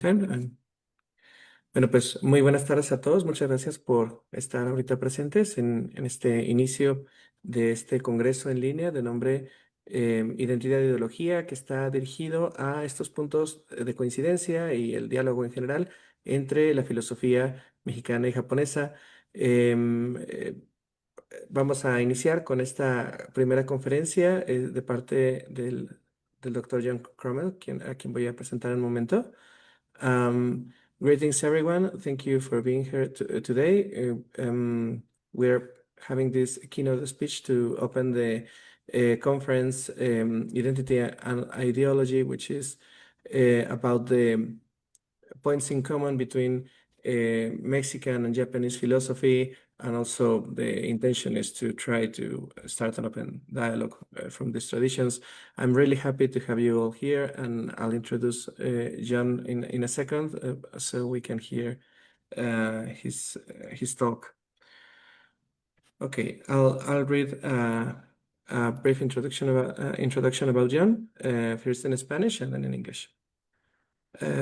Bueno, pues muy buenas tardes a todos. Muchas gracias por estar ahorita presentes en este inicio de este congreso en línea de nombre Identidad e Ideología, que está dirigido a estos puntos de coincidencia y el diálogo en general entre la filosofía mexicana y japonesa. Em, eh, Vamos a iniciar con esta primera conferencia de parte del doctor John Krummel, a quien voy a presentar en un momento. Um, Greetings, everyone. Thank you for being here today. We're having this keynote speech to open the conference Identity and Ideology, which is about the points in common between Mexican and Japanese philosophy, and also the intention is to try to start an open dialogue from these traditions. I'm really happy to have you all here, and I'll introduce John in a second so we can hear his talk. Okay, I'll read a brief introduction about John, first in Spanish and then in English.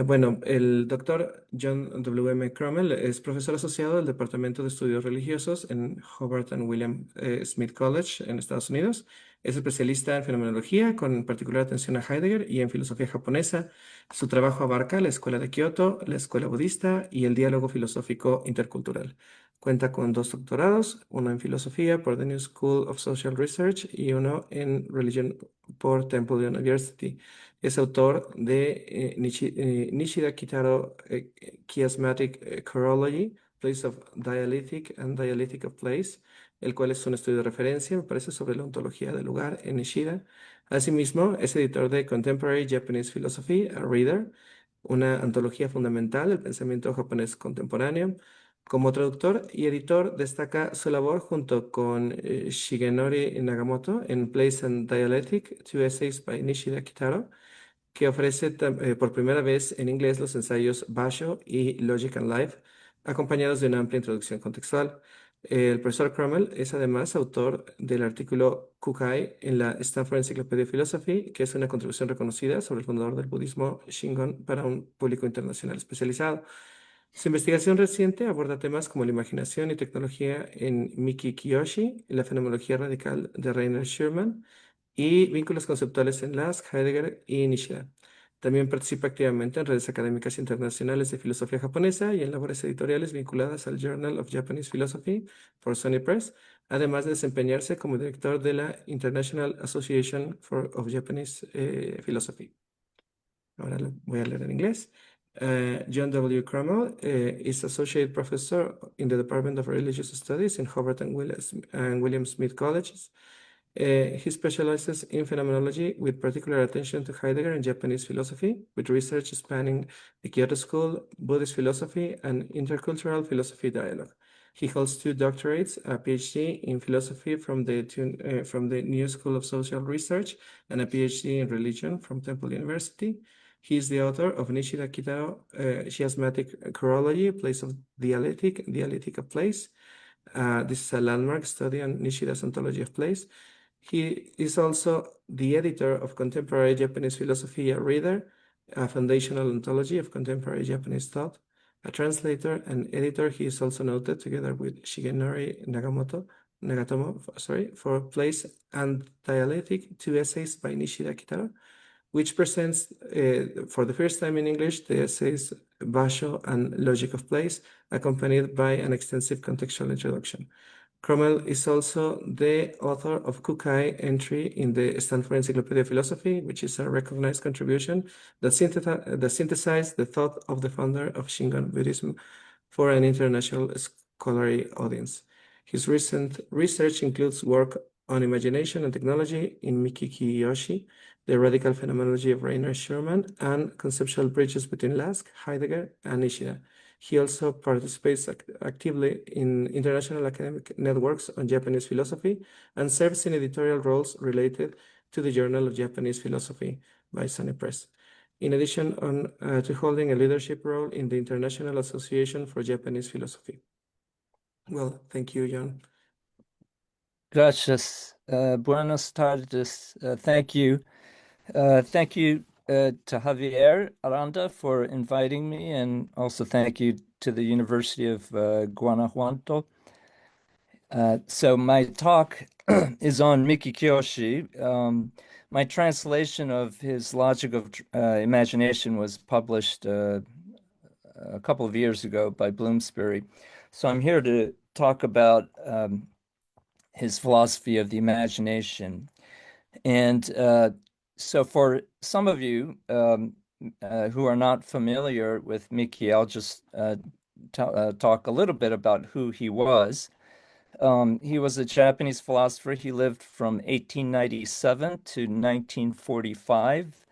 Bueno, el doctor John W. M. Krummel es profesor asociado del Departamento de Estudios Religiosos en Hobart and William Smith College en Estados Unidos. Es especialista en fenomenología, con particular atención a Heidegger y en filosofía japonesa. Su trabajo abarca la Escuela de Kioto, la Escuela Budista y el diálogo filosófico intercultural. Cuenta con 2 doctorados, uno en filosofía por the New School of Social Research y uno en religión por Temple University. Es autor de Nishida Kitaro Chiasmatic Chorology, Place of Dialectic and Dialectic of Place, el cual es un estudio de referencia, me parece, sobre la ontología del lugar en Nishida. Asimismo, es editor de Contemporary Japanese Philosophy, a Reader, una antología fundamental del pensamiento japonés contemporáneo. Como traductor y editor, destaca su labor junto con Shigenori Nagamoto en Place and Dialectic, Two Essays by Nishida Kitaro, que ofrece por primera vez en inglés los ensayos Basho y Logic and Life, acompañados de una amplia introducción contextual. El profesor Krummel es además autor del artículo Kukai en la Stanford Encyclopedia of Philosophy, que es una contribución reconocida sobre el fundador del budismo Shingon para un público internacional especializado. Su investigación reciente aborda temas como la imaginación y tecnología en Miki Kiyoshi, la fenomenología radical de Rainer Schurman y vínculos conceptuales en Lask, Heidegger y Nishida. También participa activamente en redes académicas internacionales de filosofía japonesa y en labores editoriales vinculadas al Journal of Japanese Philosophy por Sony Press, además de desempeñarse como director de la International Association of Japanese Philosophy. Ahora lo voy a leer en inglés. John W. Krummel is Associate Professor in the Department of Religious Studies in Hobart and William Smith Colleges. He specializes in phenomenology with particular attention to Heidegger and Japanese philosophy, with research spanning the Kyoto School, Buddhist philosophy, and intercultural philosophy dialogue. He holds 2 doctorates, a PhD in philosophy from the New School of Social Research, and a PhD in religion from Temple University. He is the author of Nishida Kitaro, Chiasmatic Chorology, Place of Dialectic of Place. This is a landmark study on Nishida's ontology of place. He is also the editor of Contemporary Japanese Philosophy, a Reader, a foundational ontology of contemporary Japanese thought. A translator and editor, he is also noted, together with Shigenori Nagatomo, for Place and Dialectic, 2 essays by Nishida Kitaro, which presents for the first time in English the essays Basho and Logic of Place, accompanied by an extensive contextual introduction. Krummel is also the author of Kukai entry in the Stanford Encyclopedia of Philosophy, which is a recognized contribution that synthesized the thought of the founder of Shingon Buddhism for an international scholarly audience. His recent research includes work on imagination and technology in Miki Kiyoshi, the radical phenomenology of Rainer Schurman, and conceptual bridges between Lask, Heidegger, and Nishida. He also participates actively in international academic networks on Japanese philosophy and serves in editorial roles related to the Journal of Japanese Philosophy by Sony Press. In addition to holding a leadership role in the International Association for Japanese Philosophy. Well, thank you, John. Gracias. Buenas tardes. Thank you. Thank you to Javier Aranda for inviting me, and also thank you to the University of Guanajuato. So my talk is on Miki Kiyoshi. My translation of his Logic of Imagination was published a couple of years ago by Bloomsbury. So I'm here to talk about his philosophy of the imagination. And so for some of you who are not familiar with Miki, I'll just talk a little bit about who he was. He was a Japanese philosopher. He lived from 1897 to 1945.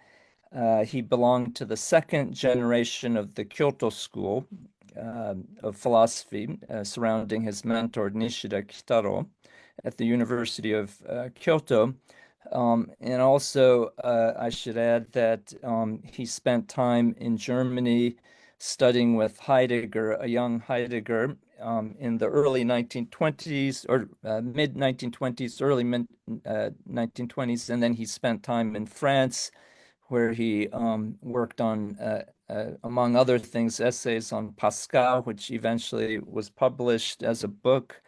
He belonged to the second generation of the Kyoto school of philosophy surrounding his mentor Nishida Kitaro at the University of Kyoto. And also, I should add that he spent time in Germany studying with Heidegger, a young Heidegger, in the early 1920s or mid 1920s, early 1920s. And then he spent time in France, where he worked on, among other things, essays on Pascal, which eventually was published as a book.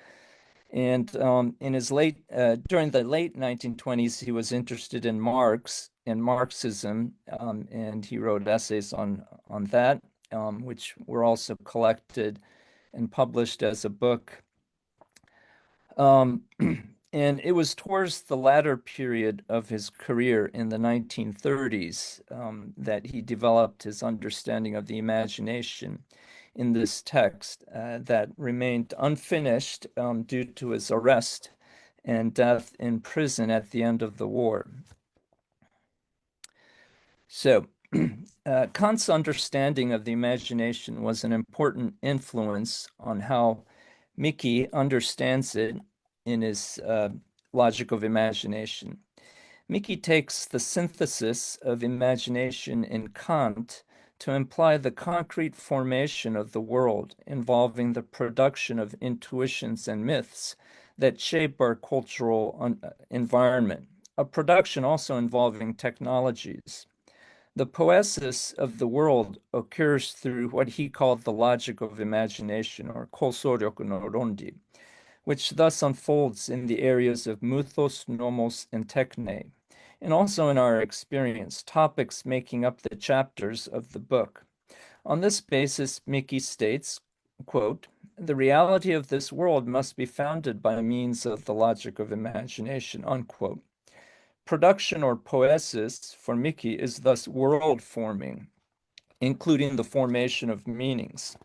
And during the late 1920s, he was interested in Marx and Marxism, and he wrote essays on that, which were also collected and published as a book. And it was towards the latter period of his career in the 1930s that he developed his understanding of the imagination in this text that remained unfinished due to his arrest and death in prison at the end of the war. So, Kant's understanding of the imagination was an important influence on how Miki understands it in his Logic of Imagination. Miki takes the synthesis of imagination in Kant to imply the concrete formation of the world involving the production of intuitions and myths that shape our cultural environment, a production also involving technologies. The poesis of the world occurs through what he called the logic of imagination, or kosoryoku no rondi, which thus unfolds in the areas of muthos, nomos, and techne, and also in our experience, topics making up the chapters of the book. On this basis, Miki states, quote, "The reality of this world must be founded by means of the logic of imagination," unquote. Production or poesis for Miki is thus world forming, including the formation of meanings.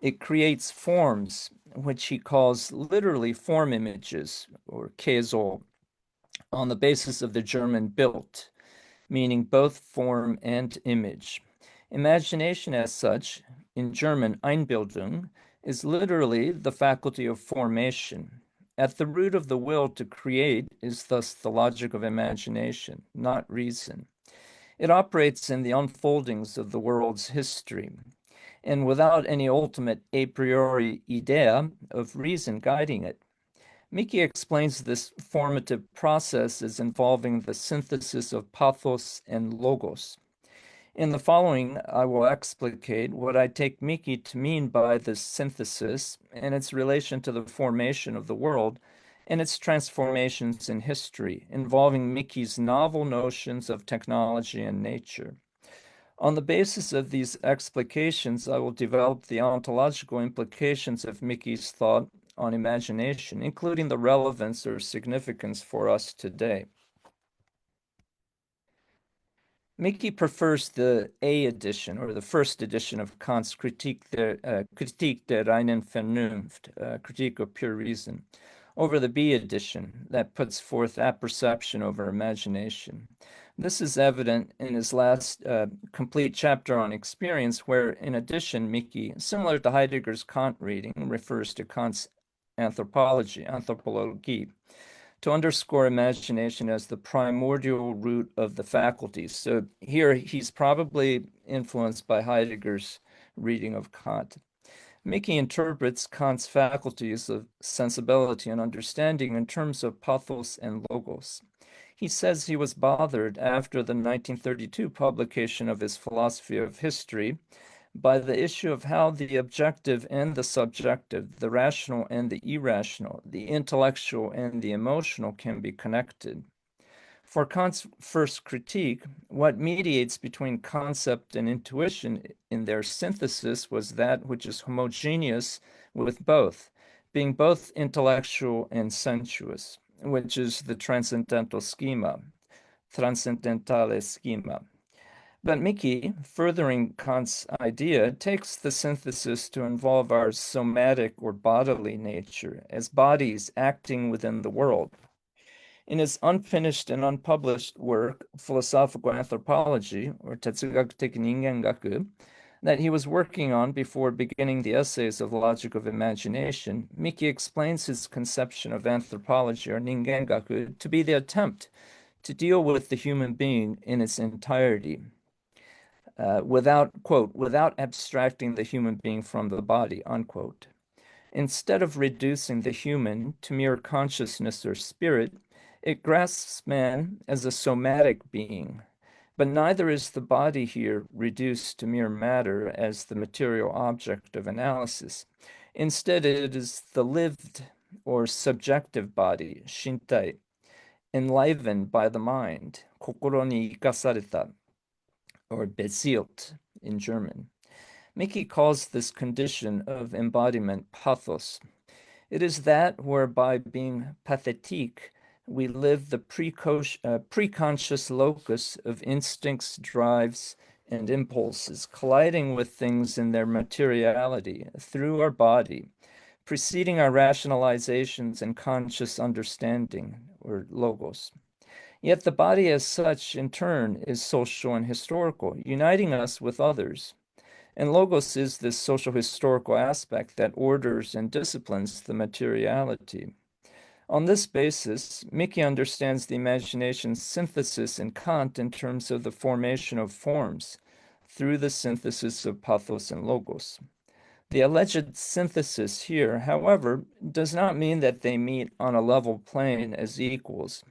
It creates forms, which he calls literally form images, or Keizo, on the basis of the German Bild, meaning both form and image. Imagination, as such, in German Einbildung, is literally the faculty of formation. At the root of the will to create is thus the logic of imagination, not reason. It operates in the unfoldings of the world's history, and without any ultimate a priori idea of reason guiding it. Miki explains this formative process as involving the synthesis of pathos and logos. In the following, I will explicate what I take Miki to mean by this synthesis and its relation to the formation of the world and its transformations in history, involving Miki's novel notions of technology and nature. On the basis of these explications, I will develop the ontological implications of Miki's thought on imagination, including the relevance or significance for us today. Miki prefers the A edition, or the first edition of Kant's Kritik der reinen Vernunft, Critique of Pure Reason, over the B edition that puts forth apperception over imagination. This is evident in his last complete chapter on experience, where, in addition, Miki, similar to Heidegger's Kant reading, refers to Kant's anthropologie, to underscore imagination as the primordial root of the faculties. So here he's probably influenced by Heidegger's reading of Kant. Miki interprets Kant's faculties of sensibility and understanding in terms of pathos and logos. He says he was bothered after the 1932 publication of his philosophy of history by the issue of how the objective and the subjective, the rational and the irrational, the intellectual and the emotional can be connected. For Kant's first critique, what mediates between concept and intuition in their synthesis was that which is homogeneous with both, being both intellectual and sensuous, which is the transcendentale schema. But Miki, furthering Kant's idea, takes the synthesis to involve our somatic or bodily nature as bodies acting within the world. In his unfinished and unpublished work, Philosophical Anthropology, or Tetsugaku-teki Ningen-gaku, that he was working on before beginning the essays of Logic of Imagination, Miki explains his conception of anthropology, or Ningen-gaku, to be the attempt to deal with the human being in its entirety, without abstracting the human being from the body, unquote. Instead of reducing the human to mere consciousness or spirit, it grasps man as a somatic being, but neither is the body here reduced to mere matter as the material object of analysis. Instead, it is the lived or subjective body, shintai, enlivened by the mind, kokoro ni ikasareta, or bezielt in German. Miki calls this condition of embodiment pathos. It is that whereby being pathetique, we live the preconscious locus of instincts, drives, and impulses, colliding with things in their materiality through our body, preceding our rationalizations and conscious understanding, or logos. Yet the body as such, in turn, is social and historical, uniting us with others. And logos is this social historical aspect that orders and disciplines the materiality. On this basis, Miki understands the imagination's synthesis in Kant in terms of the formation of forms through the synthesis of pathos and logos. The alleged synthesis here, however, does not mean that they meet on a level plane as equals.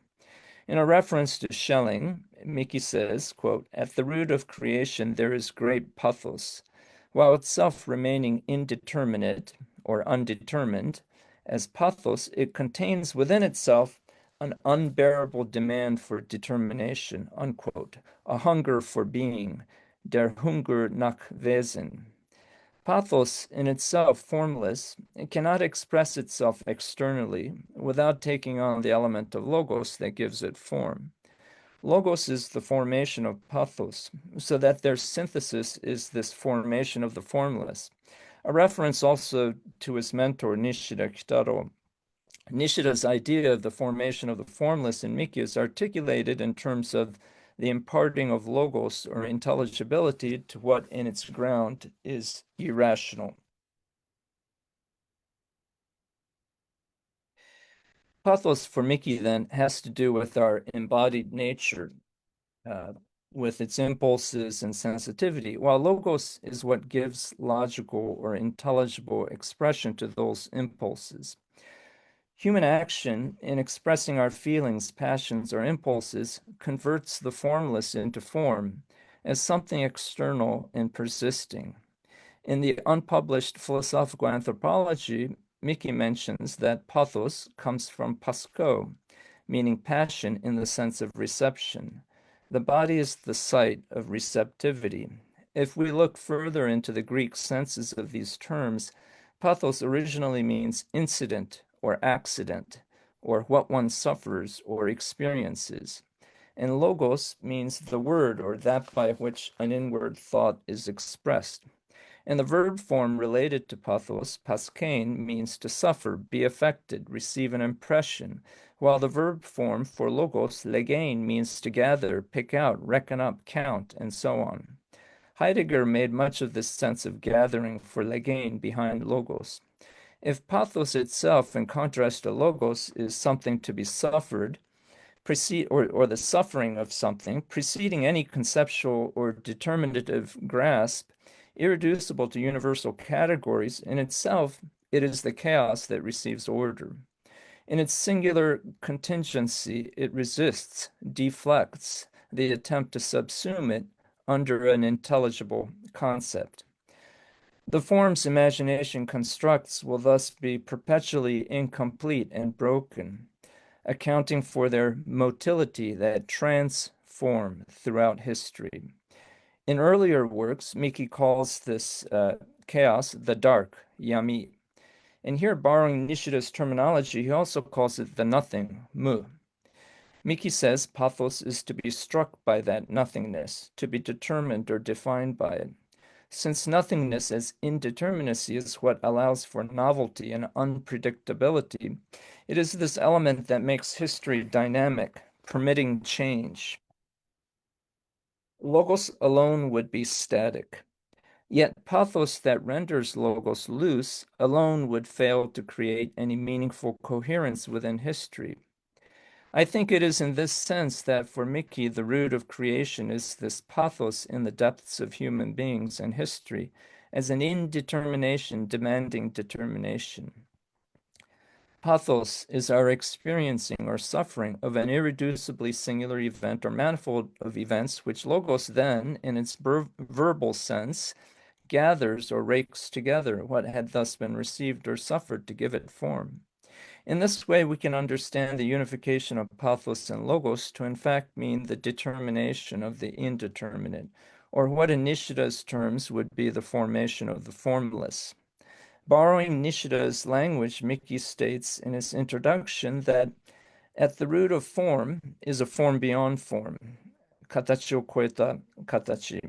In a reference to Schelling, Miki says, quote, "At the root of creation there is great pathos, while itself remaining indeterminate or undetermined. As pathos, it contains within itself an unbearable demand for determination," unquote, a hunger for being, der Hunger nach Wesen. Pathos, in itself formless, it cannot express itself externally without taking on the element of logos that gives it form. Logos is the formation of pathos, so that their synthesis is this formation of the formless. A reference also to his mentor, Nishida Kitaro. Nishida's idea of the formation of the formless in Miki is articulated in terms of the imparting of logos or intelligibility to what in its ground is irrational. Pathos for Miki then has to do with our embodied nature, with its impulses and sensitivity, while logos is what gives logical or intelligible expression to those impulses. Human action, in expressing our feelings, passions, or impulses, converts the formless into form as something external and persisting. In the unpublished Philosophical Anthropology, Miki mentions that pathos comes from pasco, meaning passion in the sense of reception. The body is the site of receptivity. If we look further into the Greek senses of these terms, pathos originally means incident or accident, or what one suffers or experiences. And logos means the word or that by which an inward thought is expressed. And the verb form related to pathos, paskein, means to suffer, be affected, receive an impression, while the verb form for logos, legein, means to gather, pick out, reckon up, count, and so on. Heidegger made much of this sense of gathering for legein behind logos. If pathos itself, in contrast to logos, is something to be suffered, or the suffering of something, preceding any conceptual or determinative grasp, irreducible to universal categories, in itself, it is the chaos that receives order. In its singular contingency, it resists, deflects the attempt to subsume it under an intelligible concept. The forms imagination constructs will thus be perpetually incomplete and broken, accounting for their motility that transform throughout history. In earlier works, Miki calls this chaos the dark, yami. And here, borrowing Nishida's terminology, he also calls it the nothing, mu. Miki says pathos is to be struck by that nothingness, to be determined or defined by it. Since nothingness as indeterminacy is what allows for novelty and unpredictability, it is this element that makes history dynamic, permitting change. Logos alone would be static. Yet pathos that renders logos loose alone would fail to create any meaningful coherence within history. I think it is in this sense that for Miki, the root of creation is this pathos in the depths of human beings and history, as an indetermination demanding determination. Pathos is our experiencing or suffering of an irreducibly singular event or manifold of events which logos then, in its verbal sense, gathers or rakes together what had thus been received or suffered to give it form. In this way, we can understand the unification of pathos and logos to in fact mean the determination of the indeterminate, or what in Nishida's terms would be the formation of the formless. Borrowing Nishida's language, Miki states in his introduction that at the root of form is a form beyond form, katachi o koeta katachi,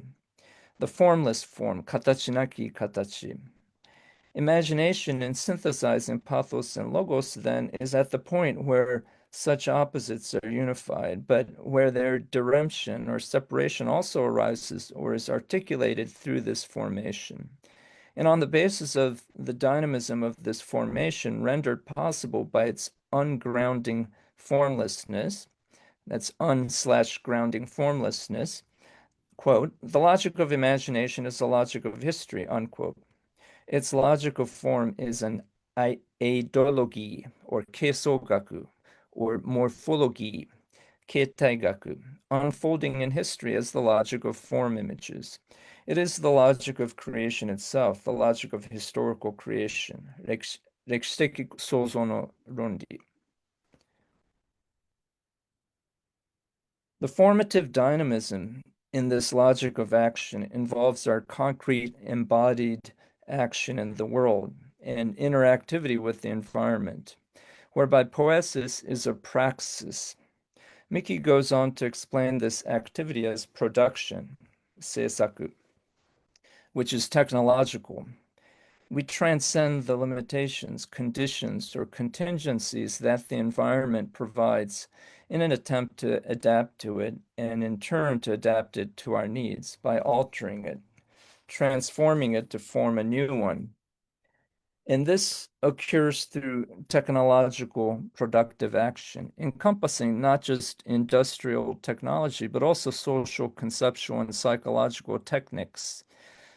the formless form, katachi naki katachi. Imagination in synthesizing pathos and logos, then, is at the point where such opposites are unified, but where their diremption or separation also arises or is articulated through this formation. And on the basis of the dynamism of this formation, rendered possible by its ungrounding formlessness, that's un/grounding formlessness, quote, the logic of imagination is the logic of history, unquote. Its logic of form is an eidology, or keisogaku, or morphology, keitaigaku, unfolding in history as the logic of form images. It is the logic of creation itself, the logic of historical creation, rekshiteki sozo no rondi. The formative dynamism in this logic of action involves our concrete embodied action in the world and interactivity with the environment, whereby poesis is a praxis. Miki goes on to explain this activity as production, seisaku, which is technological. We transcend the limitations, conditions, or contingencies that the environment provides in an attempt to adapt to it and in turn to adapt it to our needs by altering it, transforming it to form a new one. And this occurs through technological productive action, encompassing not just industrial technology, but also social, conceptual, and psychological techniques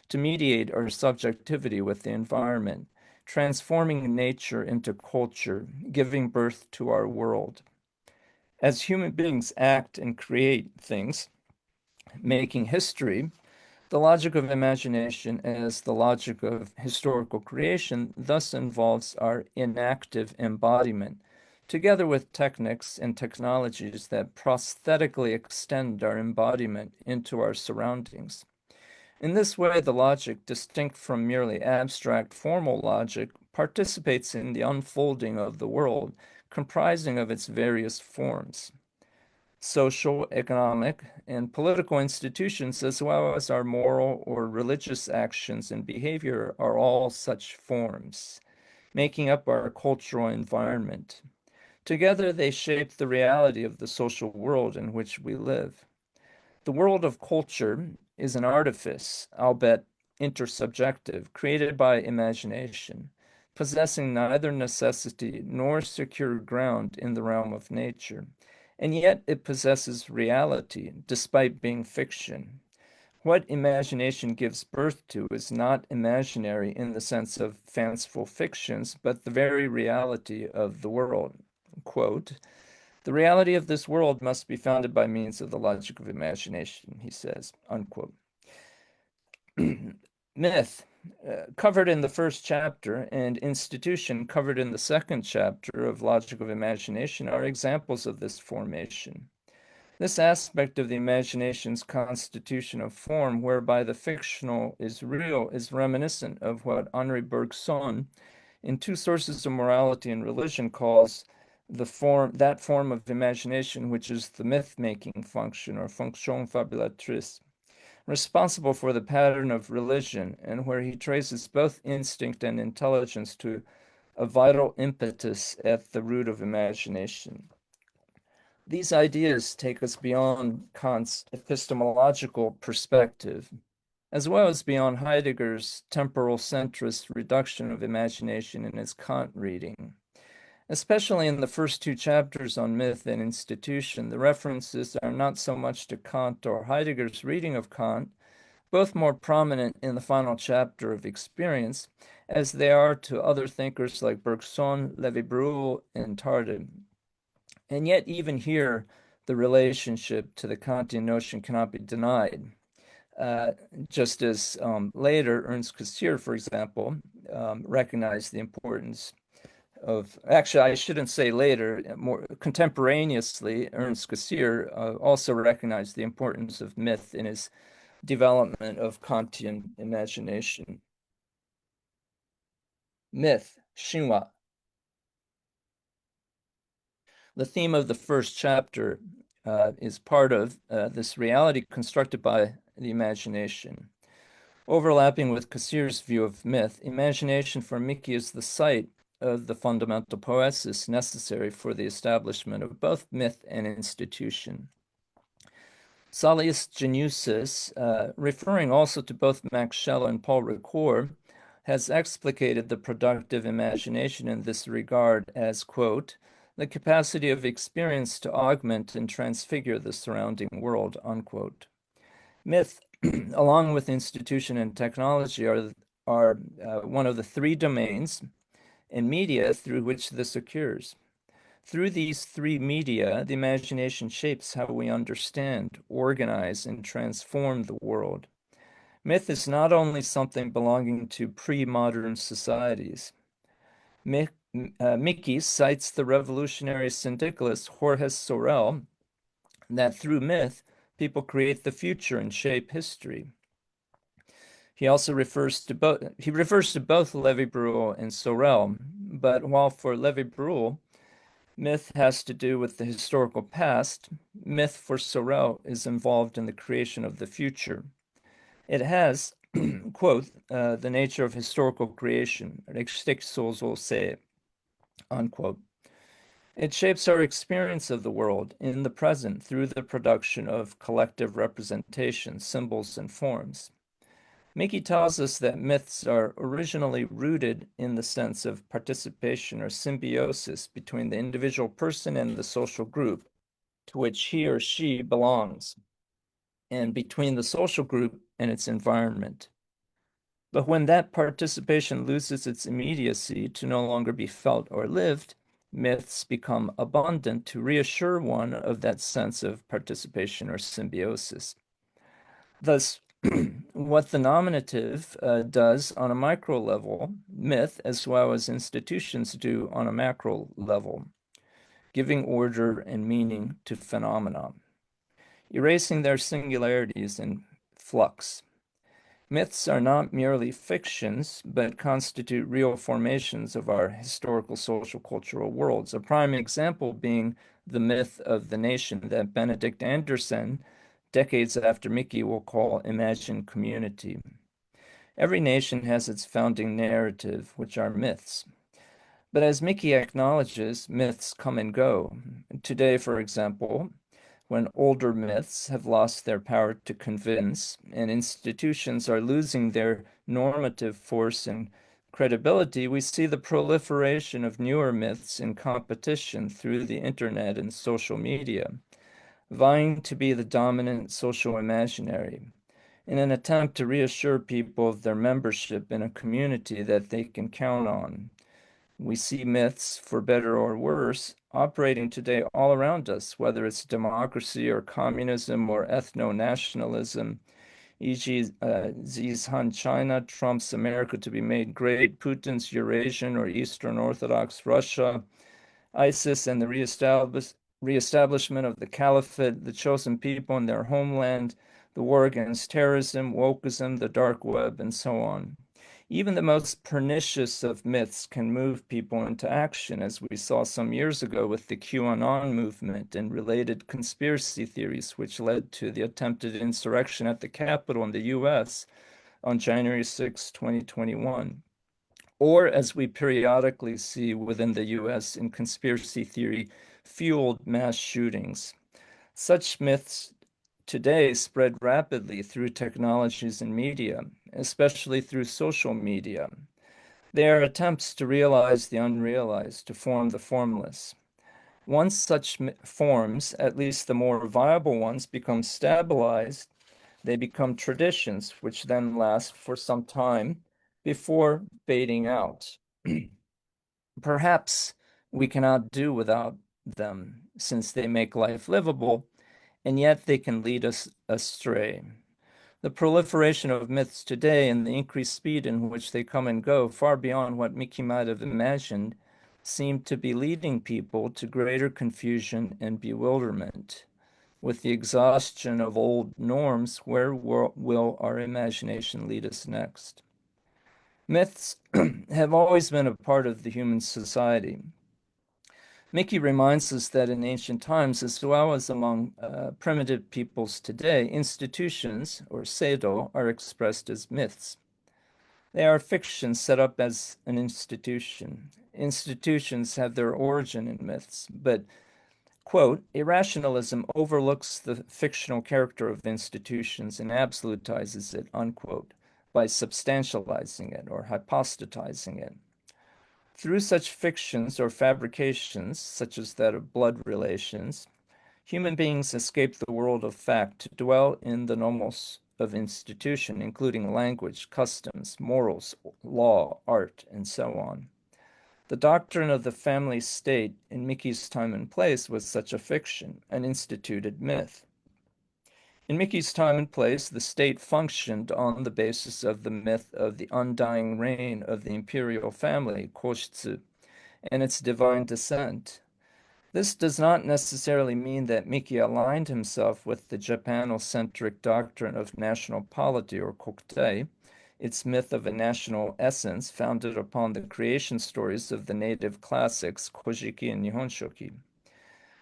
to mediate our subjectivity with the environment, transforming nature into culture, giving birth to our world. As human beings act and create things, making history, the logic of imagination as the logic of historical creation thus involves our inactive embodiment, together with techniques and technologies that prosthetically extend our embodiment into our surroundings. In this way, the logic, distinct from merely abstract formal logic, participates in the unfolding of the world, comprising of its various forms. Social, economic, and political institutions, as well as our moral or religious actions and behavior, are all such forms, making up our cultural environment. Together, they shape the reality of the social world in which we live. The world of culture is an artifice, albeit intersubjective, created by imagination, possessing neither necessity nor secure ground in the realm of nature, and yet it possesses reality, despite being fiction. What imagination gives birth to is not imaginary in the sense of fanciful fictions, but the very reality of the world. quote, "The reality of this world must be founded by means of the logic of imagination," he says, unquote. Myth, covered in the first chapter, and institution, covered in the second chapter of Logic of Imagination, are examples of this formation. This aspect of the imagination's constitution of form, whereby the fictional is real, is reminiscent of what Henri Bergson, in Two Sources of Morality and Religion, calls that form of imagination which is the myth-making function, or fonction fabulatrice, responsible for the pattern of religion, and where he traces both instinct and intelligence to a vital impetus at the root of imagination. These ideas take us beyond Kant's epistemological perspective, as well as beyond Heidegger's temporal centrist reduction of imagination in his Kant reading. Especially in the first two chapters on myth and institution, the references are not so much to Kant or Heidegger's reading of Kant, both more prominent in the final chapter of Experience, as they are to other thinkers like Bergson, Lévi-Brühl, and Tarde. And yet, even here, the relationship to the Kantian notion cannot be denied. Just as later, Ernst Cassirer, for example, recognized the importance of, actually, I shouldn't say later, more contemporaneously, Ernst Cassirer also recognized the importance of myth in his development of Kantian imagination. Myth, Xinhua. The theme of the first chapter is part of this reality constructed by the imagination. Overlapping with Cassirer's view of myth, imagination for Miki is the site of the fundamental poesis necessary for the establishment of both myth and institution. Salius Genusis, referring also to both Max Scheler and Paul Ricoeur, has explicated the productive imagination in this regard as, quote, "the capacity of experience to augment and transfigure the surrounding world," unquote. Myth, along with institution and technology, are one of the three domains and media through which this occurs. Through these three media, the imagination shapes how we understand, organize, and transform the world. Myth is not only something belonging to pre-modern societies. Miki cites the revolutionary syndicalist Jorge Sorel that through myth, people create the future and shape history. He also refers to both Lévi-Brühl and Sorel, but while for Lévi-Brühl, myth has to do with the historical past, myth for Sorel is involved in the creation of the future. It has, quote, the nature of historical creation, unquote. It shapes our experience of the world in the present through the production of collective representations, symbols, and forms. Miki tells us that myths are originally rooted in the sense of participation or symbiosis between the individual person and the social group to which he or she belongs, and between the social group and its environment. But when that participation loses its immediacy to no longer be felt or lived, myths become abundant to reassure one of that sense of participation or symbiosis. Thus, what the nominative does on a micro level, myth as well as institutions do on a macro level, giving order and meaning to phenomena, erasing their singularities and flux. Myths are not merely fictions, but constitute real formations of our historical, social, cultural worlds. A prime example being the myth of the nation that Benedict Anderson, decades after Miki, will call imagined community. Every nation has its founding narrative, which are myths. But as Miki acknowledges, myths come and go. Today, for example, when older myths have lost their power to convince and institutions are losing their normative force and credibility, we see the proliferation of newer myths in competition through the internet and social media, vying to be the dominant social imaginary, in an attempt to reassure people of their membership in a community that they can count on. We see myths, for better or worse, operating today all around us, whether it's democracy or communism or ethno-nationalism, e.g., Xi's Han China, Trump's America to be made great, Putin's Eurasian or Eastern Orthodox Russia, ISIS and the reestablishment of the caliphate, the chosen people in their homeland, the war against terrorism, wokeism, the dark web, and so on. Even the most pernicious of myths can move people into action, as we saw some years ago with the QAnon movement and related conspiracy theories, which led to the attempted insurrection at the Capitol in the US on January 6, 2021. Or as we periodically see within the US in conspiracy theory fueled mass shootings. Such myths today spread rapidly through technologies and media, especially through social media. They are attempts to realize the unrealized, to form the formless. Once such forms, at least the more viable ones, become stabilized, they become traditions, which then last for some time before fading out. Perhaps we cannot do without them, since they make life livable, and yet they can lead us astray. The proliferation of myths today and the increased speed in which they come and go, far beyond what Miki might have imagined, seem to be leading people to greater confusion and bewilderment. With the exhaustion of old norms, where will our imagination lead us next? Myths have always been a part of the human society. Miki reminds us that in ancient times, as well as among primitive peoples today, institutions, or seido, are expressed as myths. They are fictions set up as an institution. Institutions have their origin in myths, but, quote, irrationalism overlooks the fictional character of institutions and absolutizes it, unquote, by substantializing it or hypostatizing it. Through such fictions or fabrications, such as that of blood relations, human beings escape the world of fact to dwell in the nomos of institution, including language, customs, morals, law, art, and so on. The doctrine of the family state in Miki's time and place was such a fiction, an instituted myth. In Miki's time and place, the state functioned on the basis of the myth of the undying reign of the imperial family, Koshitsu, and its divine descent. This does not necessarily mean that Miki aligned himself with the Japanocentric doctrine of national polity or Kokutai, its myth of a national essence founded upon the creation stories of the native classics, Kojiki and Nihonshoki.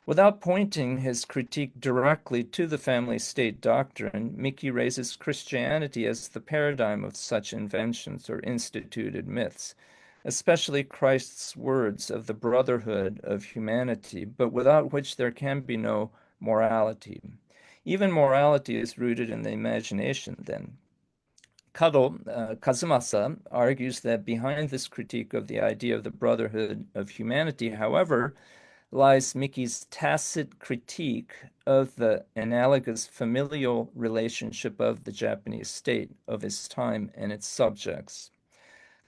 Without pointing his critique directly to the family state doctrine, Miki raises Christianity as the paradigm of such inventions or instituted myths, especially Christ's words of the brotherhood of humanity, but without which there can be no morality. Even morality is rooted in the imagination, then. Kazumasa argues that behind this critique of the idea of the brotherhood of humanity, however, lies Miki's tacit critique of the analogous familial relationship of the Japanese state of his time and its subjects.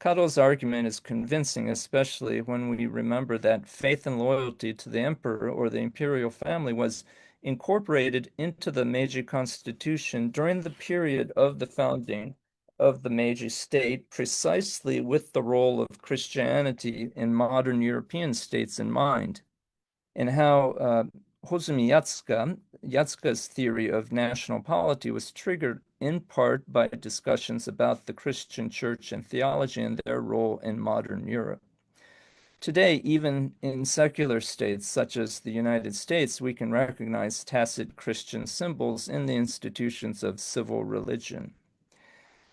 Kado's argument is convincing, especially when we remember that faith and loyalty to the emperor or the imperial family was incorporated into the Meiji Constitution during the period of the founding of the Meiji state, precisely with the role of Christianity in modern European states in mind, and how Hozumi Yatsuka's theory of national polity was triggered in part by discussions about the Christian church and theology and their role in modern Europe. Today, even in secular states such as the United States, we can recognize tacit Christian symbols in the institutions of civil religion.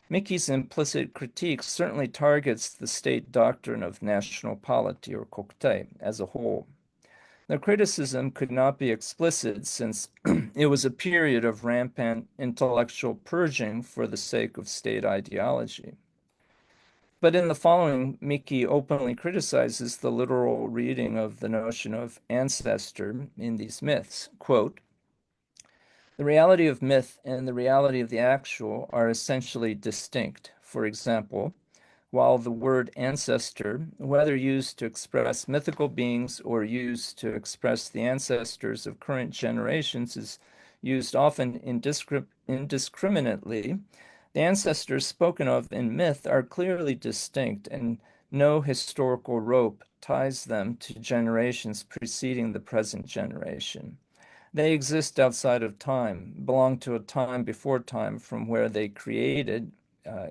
Miki's implicit critique certainly targets the state doctrine of national polity or kokutai as a whole. The criticism could not be explicit since it was a period of rampant intellectual purging for the sake of state ideology. But in the following, Miki openly criticizes the literal reading of the notion of ancestor in these myths. Quote, the reality of myth and the reality of the actual are essentially distinct. For example, while the word ancestor, whether used to express mythical beings or used to express the ancestors of current generations, is used often indiscriminately, the ancestors spoken of in myth are clearly distinct, and no historical rope ties them to generations preceding the present generation. They exist outside of time, belong to a time before time from where they created,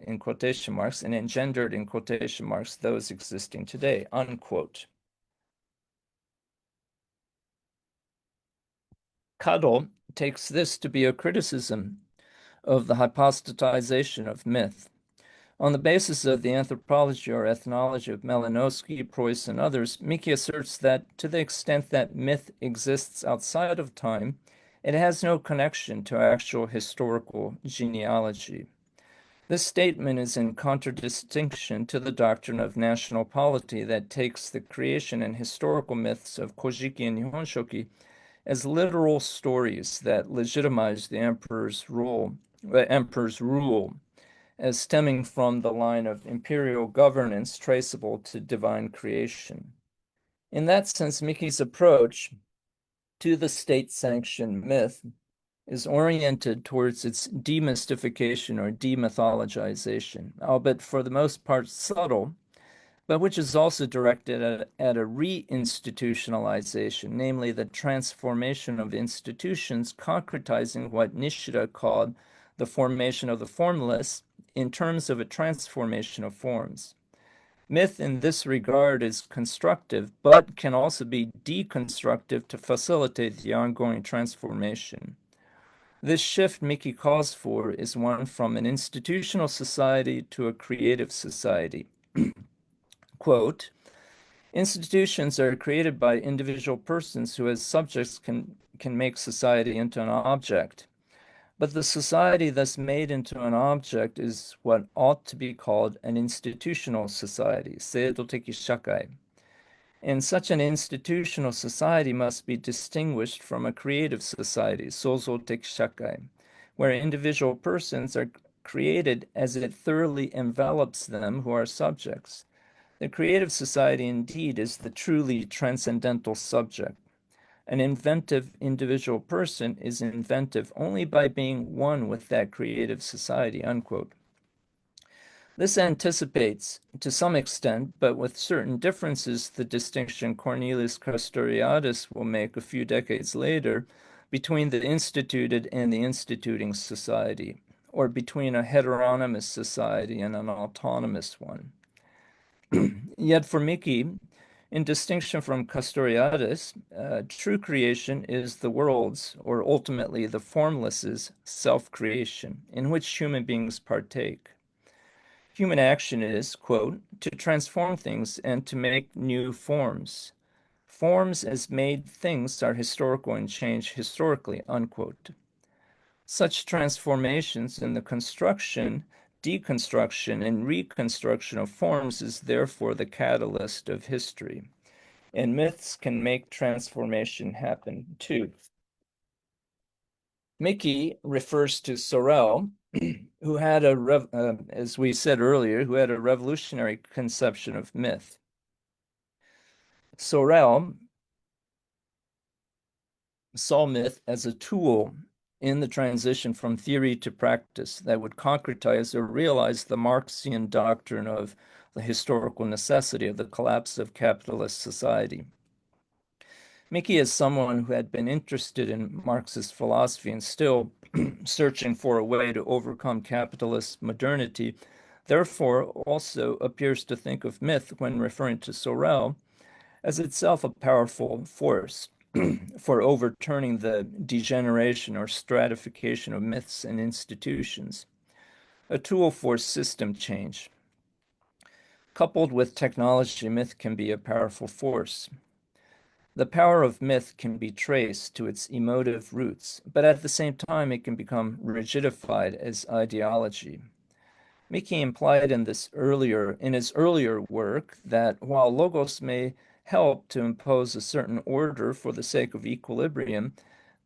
in quotation marks, and engendered, in quotation marks, those existing today, unquote. Cuddle takes this to be a criticism of the hypostatization of myth. On the basis of the anthropology or ethnology of Malinowski, Preuss, and others, Miki asserts that to the extent that myth exists outside of time, it has no connection to actual historical genealogy. This statement is in contradistinction to the doctrine of national polity that takes the creation and historical myths of Kojiki and Nihonshoki as literal stories that legitimize the emperor's rule, as stemming from the line of imperial governance traceable to divine creation. In that sense, Miki's approach to the state-sanctioned myth is oriented towards its demystification or demythologization, albeit for the most part subtle, but which is also directed at a reinstitutionalization, namely the transformation of institutions, concretizing what Nishida called the formation of the formless in terms of a transformation of forms. Myth in this regard is constructive, but can also be deconstructive to facilitate the ongoing transformation. This shift Miki calls for is one from an institutional society to a creative society. Quote, institutions are created by individual persons who as subjects can make society into an object. But the society thus made into an object is what ought to be called an institutional society, seidoteki shakai. And such an institutional society must be distinguished from a creative society, souzoteki shakai, where individual persons are created as it thoroughly envelops them who are subjects. The creative society indeed is the truly transcendental subject. An inventive individual person is inventive only by being one with that creative society, unquote. This anticipates, to some extent, but with certain differences, the distinction Cornelius Castoriadis will make a few decades later between the instituted and the instituting society, or between a heteronymous society and an autonomous one. Yet for Miki, in distinction from Castoriadis, true creation is the world's, or ultimately the formless's, self-creation, in which human beings partake. Human action is, quote, to transform things and to make new forms. Forms as made things are historical and change historically, unquote. Such transformations in the construction, deconstruction, and reconstruction of forms is therefore the catalyst of history. And myths can make transformation happen too. Miki refers to Sorel, who had as we said earlier, who had a revolutionary conception of myth. Sorel saw myth as a tool in the transition from theory to practice that would concretize or realize the Marxian doctrine of the historical necessity of the collapse of capitalist society. Miki is someone who had been interested in Marxist philosophy and still searching for a way to overcome capitalist modernity, therefore also appears to think of myth when referring to Sorel as itself a powerful force for overturning the degeneration or stratification of myths and institutions, a tool for system change. Coupled with technology, myth can be a powerful force. The power of myth can be traced to its emotive roots, but at the same time it can become rigidified as ideology. Miki implied in his earlier work that while logos may help to impose a certain order for the sake of equilibrium,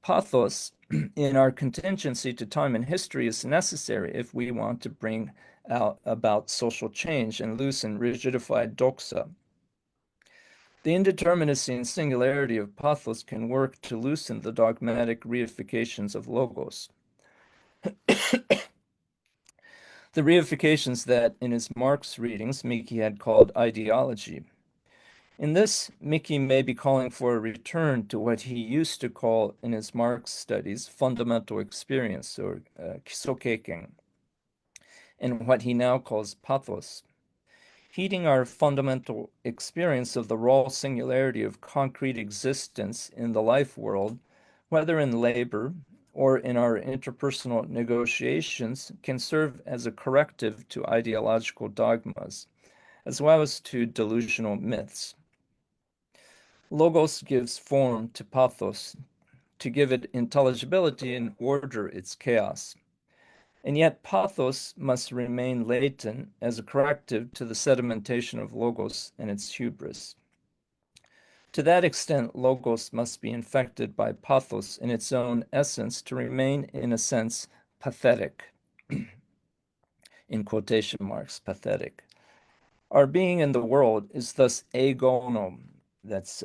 pathos in our contingency to time and history is necessary if we want to bring about social change and loose and rigidified doxa. The indeterminacy and singularity of pathos can work to loosen the dogmatic reifications of logos. The reifications that, in his Marx readings, Miki had called ideology. In this, Miki may be calling for a return to what he used to call in his Marx studies fundamental experience, or kisokeiken, and what he now calls pathos. Heeding our fundamental experience of the raw singularity of concrete existence in the life world, whether in labor or in our interpersonal negotiations, can serve as a corrective to ideological dogmas, as well as to delusional myths. Logos gives form to pathos, to give it intelligibility and order its chaos. And yet pathos must remain latent as a corrective to the sedimentation of logos and its hubris. To that extent, logos must be infected by pathos in its own essence to remain, in a sense, pathetic. In quotation marks, pathetic. Our being in the world is thus agono, that's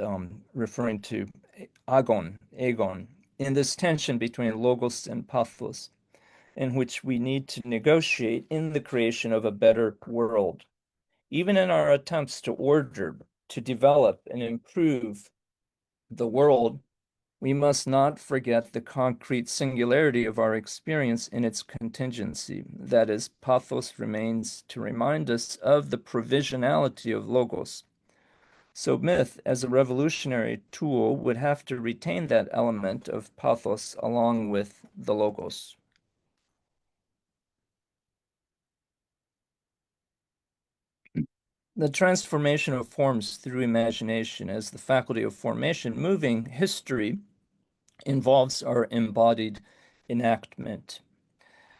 referring to agon, in this tension between logos and pathos, in which we need to negotiate in the creation of a better world. Even in our attempts to order, to develop, and improve the world, we must not forget the concrete singularity of our experience in its contingency. That is, pathos remains to remind us of the provisionality of logos. So myth, as a revolutionary tool, would have to retain that element of pathos along with the logos. The transformation of forms through imagination as the faculty of formation, moving history, involves our embodied enactment.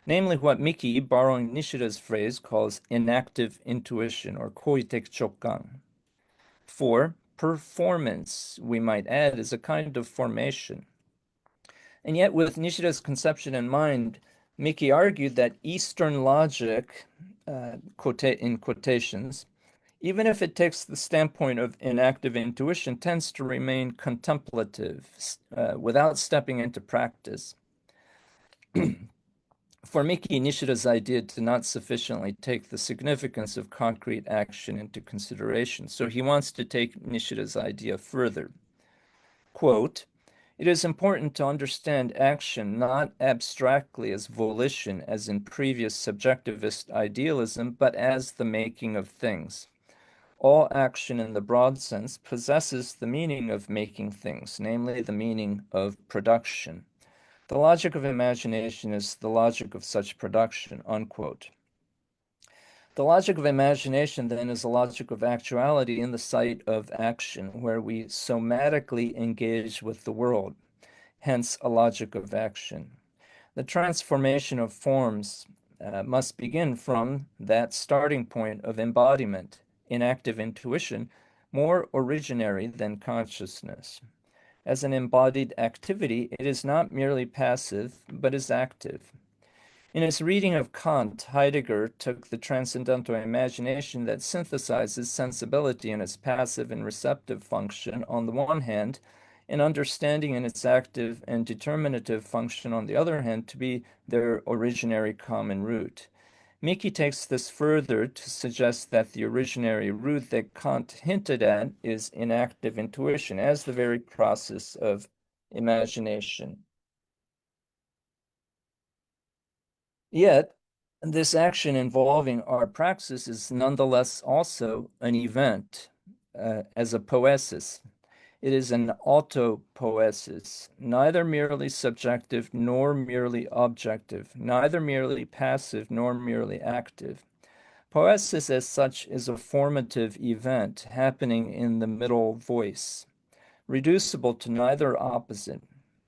Namely, what Miki, borrowing Nishida's phrase, calls inactive intuition or koitek chokkan. For performance, we might add, is a kind of formation. And yet, with Nishida's conception in mind, Miki argued that Eastern logic, in quotations, even if it takes the standpoint of inactive intuition, tends to remain contemplative without stepping into practice. For Miki, Nishida's idea did not sufficiently take the significance of concrete action into consideration, so he wants to take Nishida's idea further. Quote, "It is important to understand action not abstractly as volition, as in previous subjectivist idealism, but as the making of things. All action in the broad sense possesses the meaning of making things, namely the meaning of production. The logic of imagination is the logic of such production," unquote. The logic of imagination, then, is a logic of actuality in the site of action, where we somatically engage with the world, hence a logic of action. The transformation of forms must begin from that starting point of embodiment, inactive intuition, more originary than consciousness. As an embodied activity, it is not merely passive, but is active. In his reading of Kant, Heidegger took the transcendental imagination that synthesizes sensibility in its passive and receptive function on the one hand, and understanding in its active and determinative function on the other hand to be their originary common root. Miki takes this further to suggest that the originary root that Kant hinted at is inactive intuition as the very process of imagination. Yet, this action involving our praxis is nonetheless also an event, as a poesis. It is an autopoesis, neither merely subjective nor merely objective, neither merely passive nor merely active. Poesis as such is a formative event happening in the middle voice, reducible to neither opposite,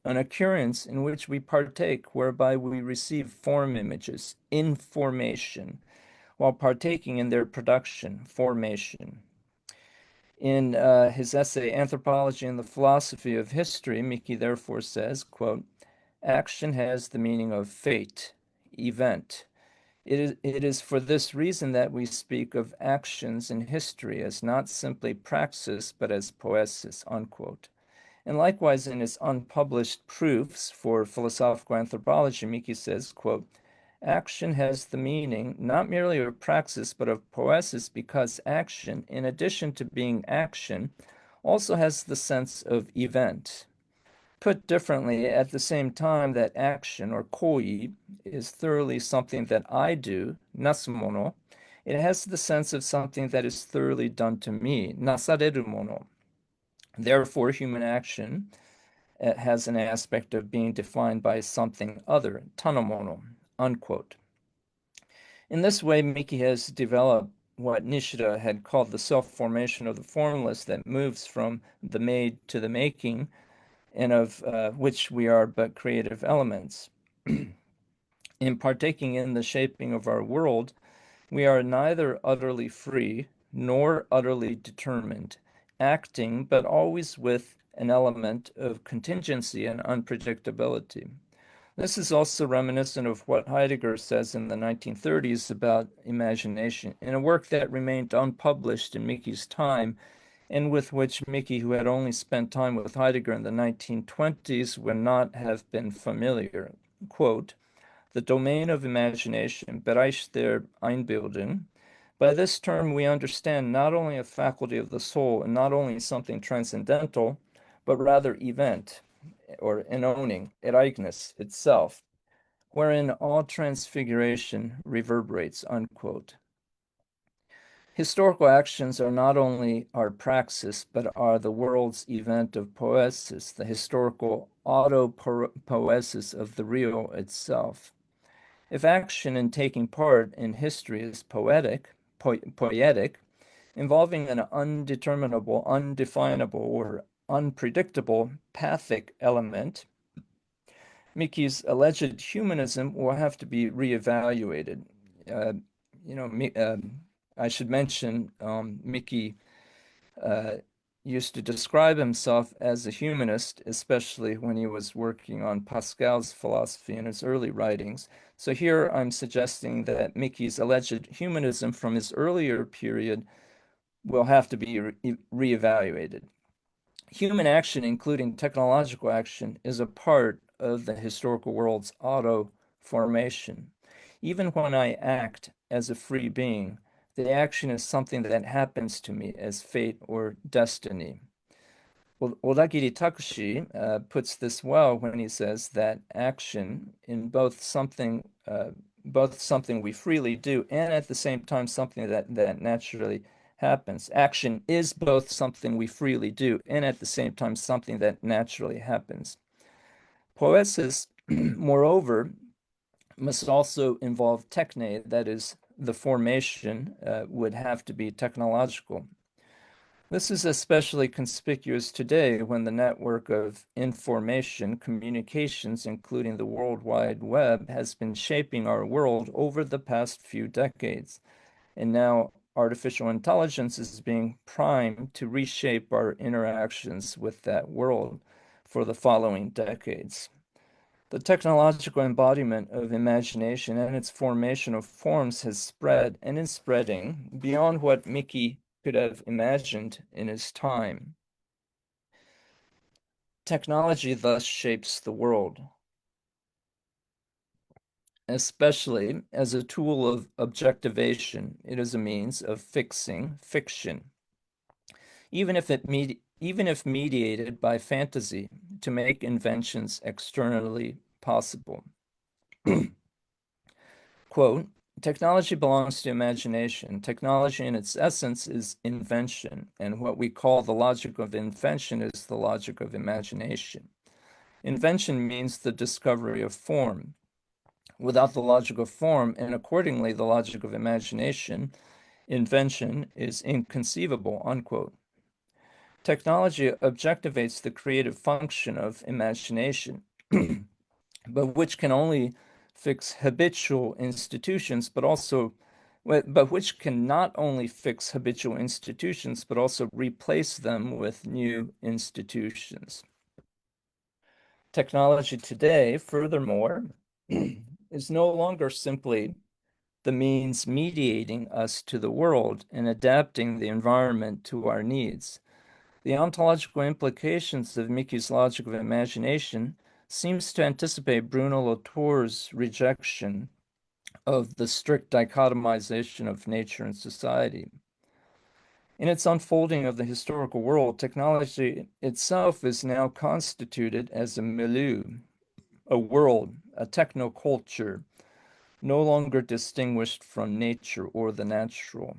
an occurrence in which we partake, whereby we receive form images, information, while partaking in their production, formation. In his essay, Anthropology and the Philosophy of History, Miki therefore says, quote, "Action has the meaning of fate, event. It is for this reason that we speak of actions in history as not simply praxis, but as poesis, unquote. And likewise, in his unpublished proofs for philosophical anthropology, Miki says, quote, action has the meaning not merely of praxis, but of poesis, because action, in addition to being action, also has the sense of event. Put differently, at the same time that action or koi is thoroughly something that I do, nasumono, it has the sense of something that is thoroughly done to me, nasareru mono. Therefore, human action has an aspect of being defined by something other, tanomono, unquote. In this way, Miki has developed what Nishida had called the self-formation of the formless that moves from the made to the making, and of which we are but creative elements. In partaking in the shaping of our world, we are neither utterly free nor utterly determined, acting but always with an element of contingency and unpredictability. This is also reminiscent of what Heidegger says in the 1930s about imagination, in a work that remained unpublished in Miki's time, and with which Miki, who had only spent time with Heidegger in the 1920s, would not have been familiar. Quote, the domain of imagination, Bereich der Einbildung. By this term, we understand not only a faculty of the soul and not only something transcendental, but rather event, or enoning, Ereignis itself, wherein all transfiguration reverberates, unquote. Historical actions are not only our praxis, but are the world's event of poesis, the historical auto-poesis of the real itself. If action in taking part in history is poietic, involving an undeterminable, undefinable, or unpredictable pathic element, Miki's alleged humanism will have to be reevaluated. Uh, you know, I should mention Miki uh, used to describe himself as a humanist, especially when he was working on Pascal's philosophy in his early writings. So here I'm suggesting that Miki's alleged humanism from his earlier period will have to be reevaluated. Human action, including technological action, is a part of the historical world's auto formation. Even when I act as a free being, the action is something that happens to me as fate or destiny. Odagiri Takushi puts this well when he says that action in both something we freely do and at the same time something that naturally happens. Action is both something we freely do and at the same time something that naturally happens. Poesis, moreover, must also involve techne, that is, the formation would have to be technological. This is especially conspicuous today when the network of information communications, including the World Wide Web, has been shaping our world over the past few decades. And now artificial intelligence is being primed to reshape our interactions with that world for the following decades. The technological embodiment of imagination and its formation of forms has spread and is spreading beyond what Miki could have imagined in his time. Technology thus shapes the world, especially as a tool of objectivation. It is a means of fixing fiction, even if mediated by fantasy, to make inventions externally possible. Quote, technology belongs to imagination. Technology in its essence is invention, and what we call the logic of invention is the logic of imagination. Invention means the discovery of form. Without the logic of form, and accordingly the logic of imagination, invention is inconceivable, unquote. Technology objectivates the creative function of imagination, but which can only fix habitual institutions, but which can not only fix habitual institutions, but also replace them with new institutions. Technology today, furthermore, is no longer simply the means mediating us to the world and adapting the environment to our needs. The ontological implications of Miki's logic of imagination seems to anticipate Bruno Latour's rejection of the strict dichotomization of nature and society. In its unfolding of the historical world, technology itself is now constituted as a milieu, a world, a technoculture, no longer distinguished from nature or the natural.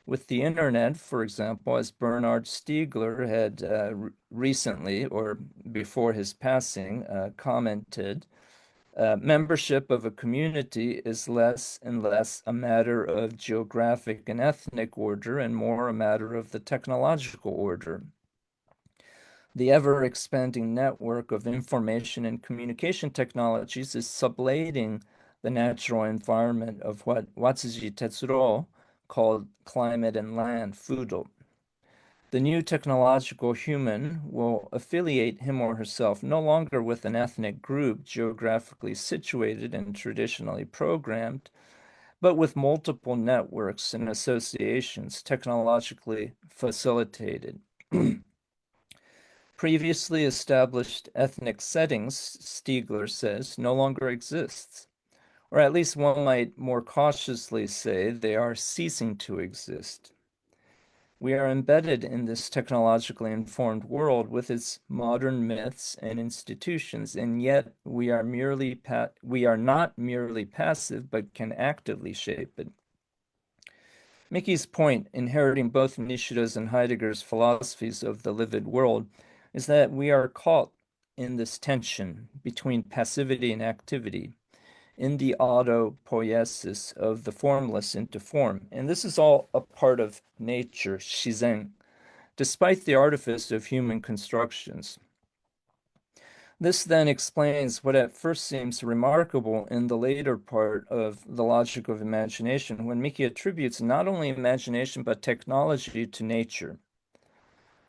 With the internet, for example, as Bernard Stiegler had recently, or before his passing, commented, membership of a community is less and less a matter of geographic and ethnic order and more a matter of the technological order. The ever-expanding network of information and communication technologies is sublating the natural environment of what Watsuji Tetsuro called climate and land, Fudo. The new technological human will affiliate him or herself no longer with an ethnic group geographically situated and traditionally programmed, but with multiple networks and associations technologically facilitated. Previously established ethnic settings, Stiegler says, no longer exists, or at least one might more cautiously say they are ceasing to exist. We are embedded in this technologically informed world with its modern myths and institutions, and yet we are not merely passive, but can actively shape it. Miki's point, inheriting both Nishida's and Heidegger's philosophies of the livid world, is that we are caught in this tension between passivity and activity, in the autopoiesis of the formless into form. And this is all a part of nature, shizen, despite the artifice of human constructions. This then explains what at first seems remarkable in the later part of the logic of imagination, when Miki attributes not only imagination but technology to nature.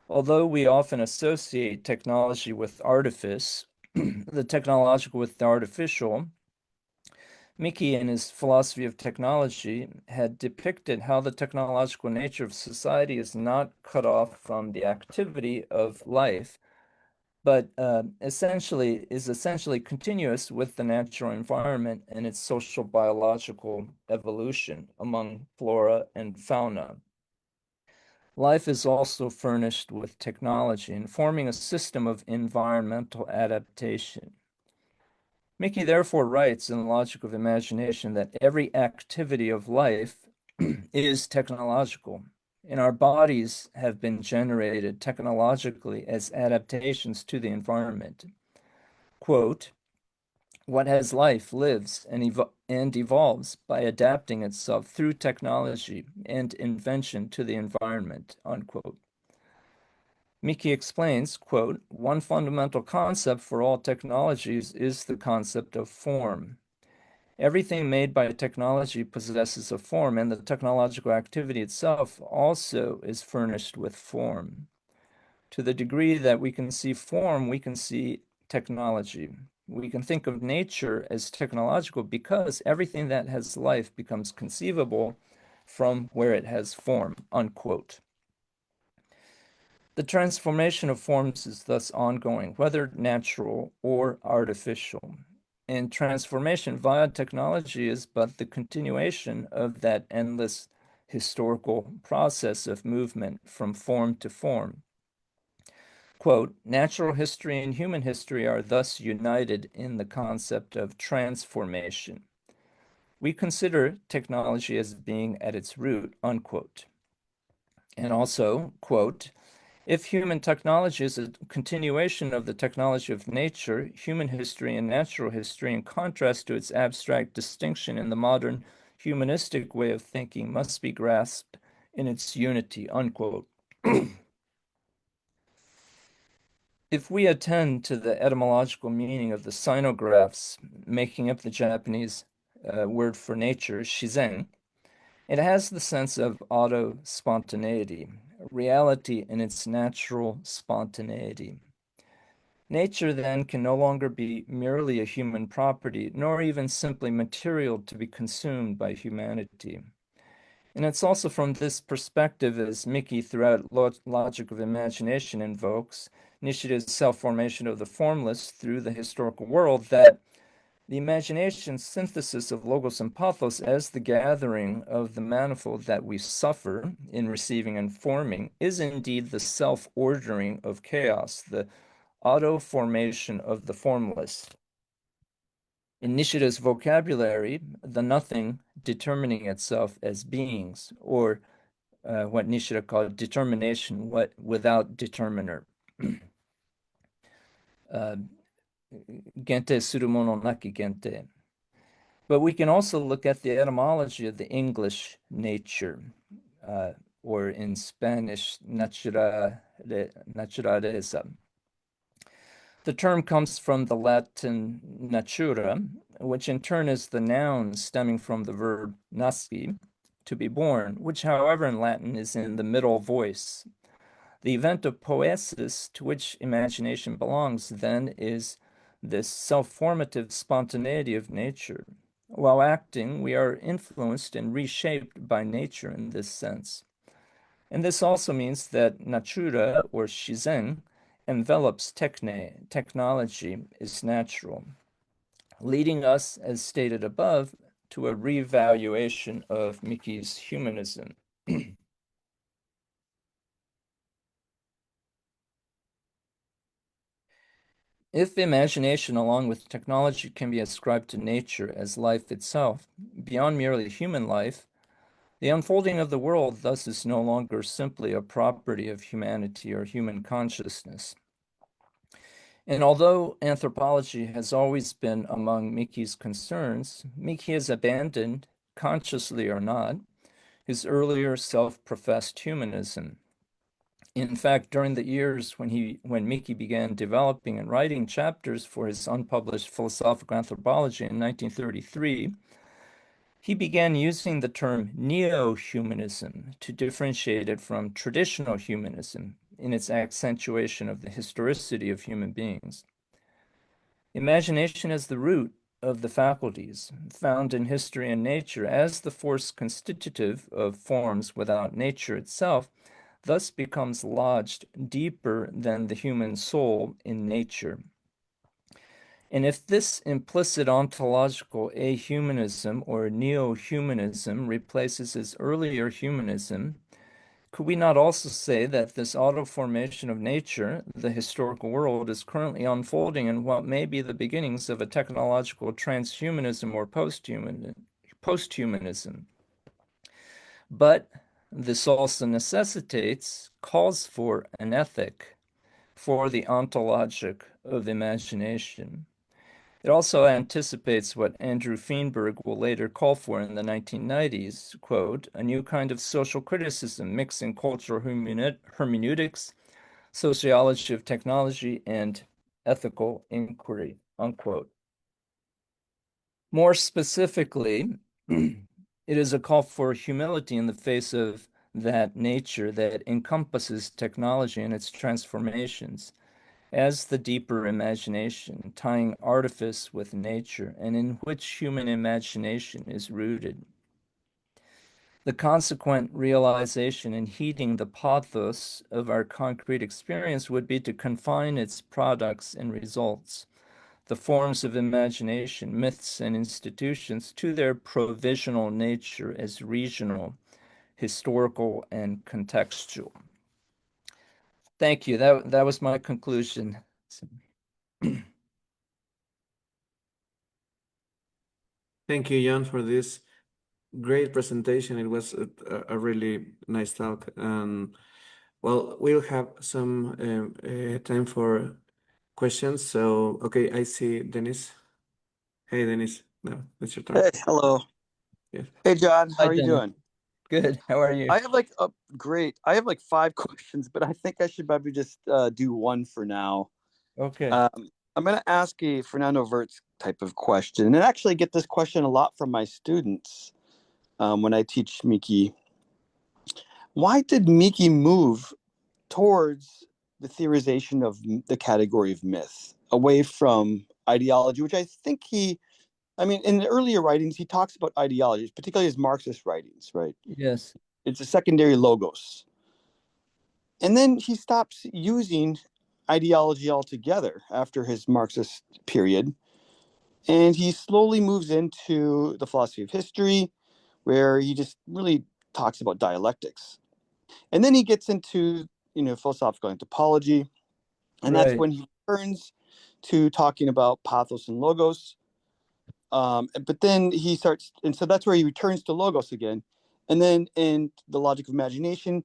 Although we often associate technology with artifice, the technological with the artificial, Miki, in his philosophy of technology, had depicted how the technological nature of society is not cut off from the activity of life, but is essentially continuous with the natural environment and its social biological evolution among flora and fauna. Life is also furnished with technology and forming a system of environmental adaptation. Miki therefore writes in the Logic of Imagination that every activity of life is technological, and our bodies have been generated technologically as adaptations to the environment. Quote, what has life lives and evolves by adapting itself through technology and invention to the environment, unquote. Miki explains, quote, one fundamental concept for all technologies is the concept of form. Everything made by technology possesses a form, and the technological activity itself also is furnished with form. To the degree that we can see form, we can see technology. We can think of nature as technological because everything that has life becomes conceivable from where it has form, unquote. The transformation of forms is thus ongoing, whether natural or artificial. And transformation via technology is but the continuation of that endless historical process of movement from form to form. Quote, natural history and human history are thus united in the concept of transformation. We consider technology as being at its root, unquote. And also, quote, if human technology is a continuation of the technology of nature, human history and natural history, in contrast to its abstract distinction in the modern humanistic way of thinking, must be grasped in its unity, unquote. If we attend to the etymological meaning of the sinographs making up the Japanese word for nature, shizen, it has the sense of auto-spontaneity, reality in its natural spontaneity. Nature then can no longer be merely a human property, nor even simply material to be consumed by humanity. And it's also from this perspective, as Miki throughout Logic of Imagination invokes, Nishida's self-formation of the formless through the historical world, that the imagination's synthesis of logos and pathos as the gathering of the manifold that we suffer in receiving and forming is indeed the self-ordering of chaos, the auto-formation of the formless. In Nishida's vocabulary, the nothing determining itself as beings, or what Nishida called determination, what without determiner. Gente surumono naki gente. But we can also look at the etymology of the English nature, or in Spanish, naturaleza. The term comes from the Latin natura, which in turn is the noun stemming from the verb nasci, to be born, which, however, in Latin is in the middle voice. The event of poiesis, to which imagination belongs, then, is this self-formative spontaneity of nature. While acting, we are influenced and reshaped by nature in this sense. And this also means that natura, or shizen, envelops technology is natural, leading us, as stated above, to a revaluation of Miki's humanism. If imagination, along with technology, can be ascribed to nature as life itself, beyond merely human life, the unfolding of the world thus is no longer simply a property of humanity or human consciousness. And although anthropology has always been among Miki's concerns, Miki has abandoned, consciously or not, his earlier self-professed humanism. In fact, during the years when Miki began developing and writing chapters for his unpublished philosophical anthropology in 1933, he began using the term neo-humanism to differentiate it from traditional humanism in its accentuation of the historicity of human beings. Imagination as the root of the faculties, found in history and nature as the force constitutive of forms without nature itself, thus becomes lodged deeper than the human soul in nature. And if this implicit ontological ahumanism or neo-humanism replaces his earlier humanism, could we not also say that this auto-formation of nature, the historical world, is currently unfolding in what may be the beginnings of a technological transhumanism or posthumanism? But this also calls for an ethic, for the ontologic of imagination. It also anticipates what Andrew Feenberg will later call for in the 1990s, quote, a new kind of social criticism mixing cultural hermeneutics, sociology of technology, and ethical inquiry, unquote. More specifically, it is a call for humility in the face of that nature that encompasses technology and its transformations as the deeper imagination, tying artifice with nature, and in which human imagination is rooted. The consequent realization and heeding the pathos of our concrete experience would be to confine its products and results, the forms of imagination, myths, and institutions, to their provisional nature as regional, historical, and contextual. Thank you. That was my conclusion. Thank you, Jan, for this great presentation. It was a really nice talk. Well, we'll have some time for questions. So, okay, I see Dennis. Hey, Dennis. No, it's your turn. Hey, hello. Yes. Hey, John. How Hi, are you Dennis. doing? Good. How are you? I have great. I have 5 questions, but I think I should probably just do one for now. Okay. I'm going to ask a Fernando Wirtz type of question, and actually get this question a lot from my students when I teach Miki. Why did Miki move towards the theorization of the category of myth away from ideology, which I think in the earlier writings, he talks about ideologies, particularly his Marxist writings, right? Yes. It's a secondary logos. And then he stops using ideology altogether after his Marxist period. And he slowly moves into the philosophy of history, where he just really talks about dialectics. And then he gets into, philosophical anthropology. And that's Right. when he turns to talking about pathos and logos. But then he starts, and so that's where he returns to logos again. And then in the logic of imagination,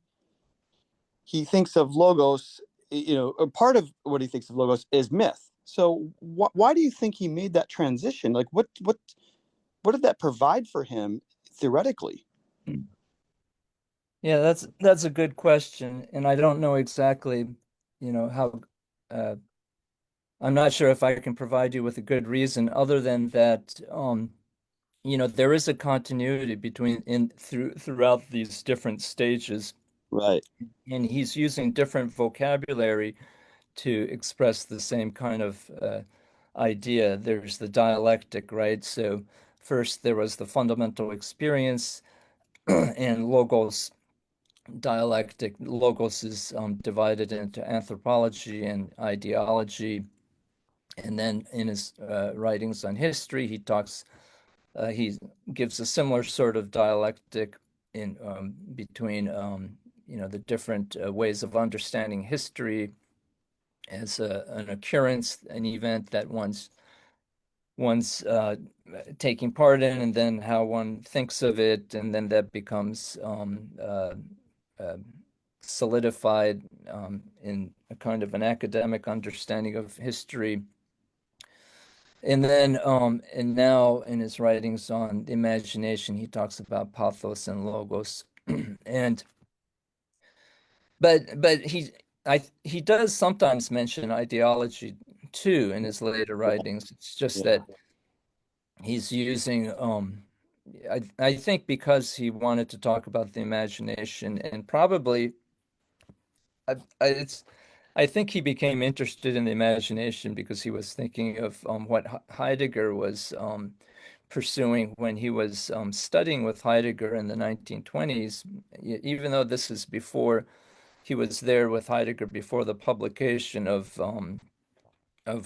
he thinks of logos, a part of what he thinks of logos is myth. So why do you think he made that transition? Like what did that provide for him theoretically? Yeah, that's a good question, and I don't know exactly, how I'm not sure if I can provide you with a good reason other than that, there is a continuity throughout these different stages, Right. and he's using different vocabulary to express the same kind of idea. There's the dialectic, right? So first there was the fundamental experience and logos dialectic. Logos is divided into anthropology and ideology. And then in his writings on history, he gives a similar sort of dialectic in between the different ways of understanding history as an occurrence, an event that one's taking part in, and then how one thinks of it, and then that becomes uh, solidified in a kind of an academic understanding of history. And then, and now in his writings on the imagination, he talks about pathos and logos, and but he does sometimes mention ideology too in his later writings. It's just Yeah. that he's using I think because he wanted to talk about the imagination, and probably it's I think he became interested in the imagination because he was thinking of what Heidegger was pursuing when he was studying with Heidegger in the 1920s. Even though this is before he was there with Heidegger before the publication of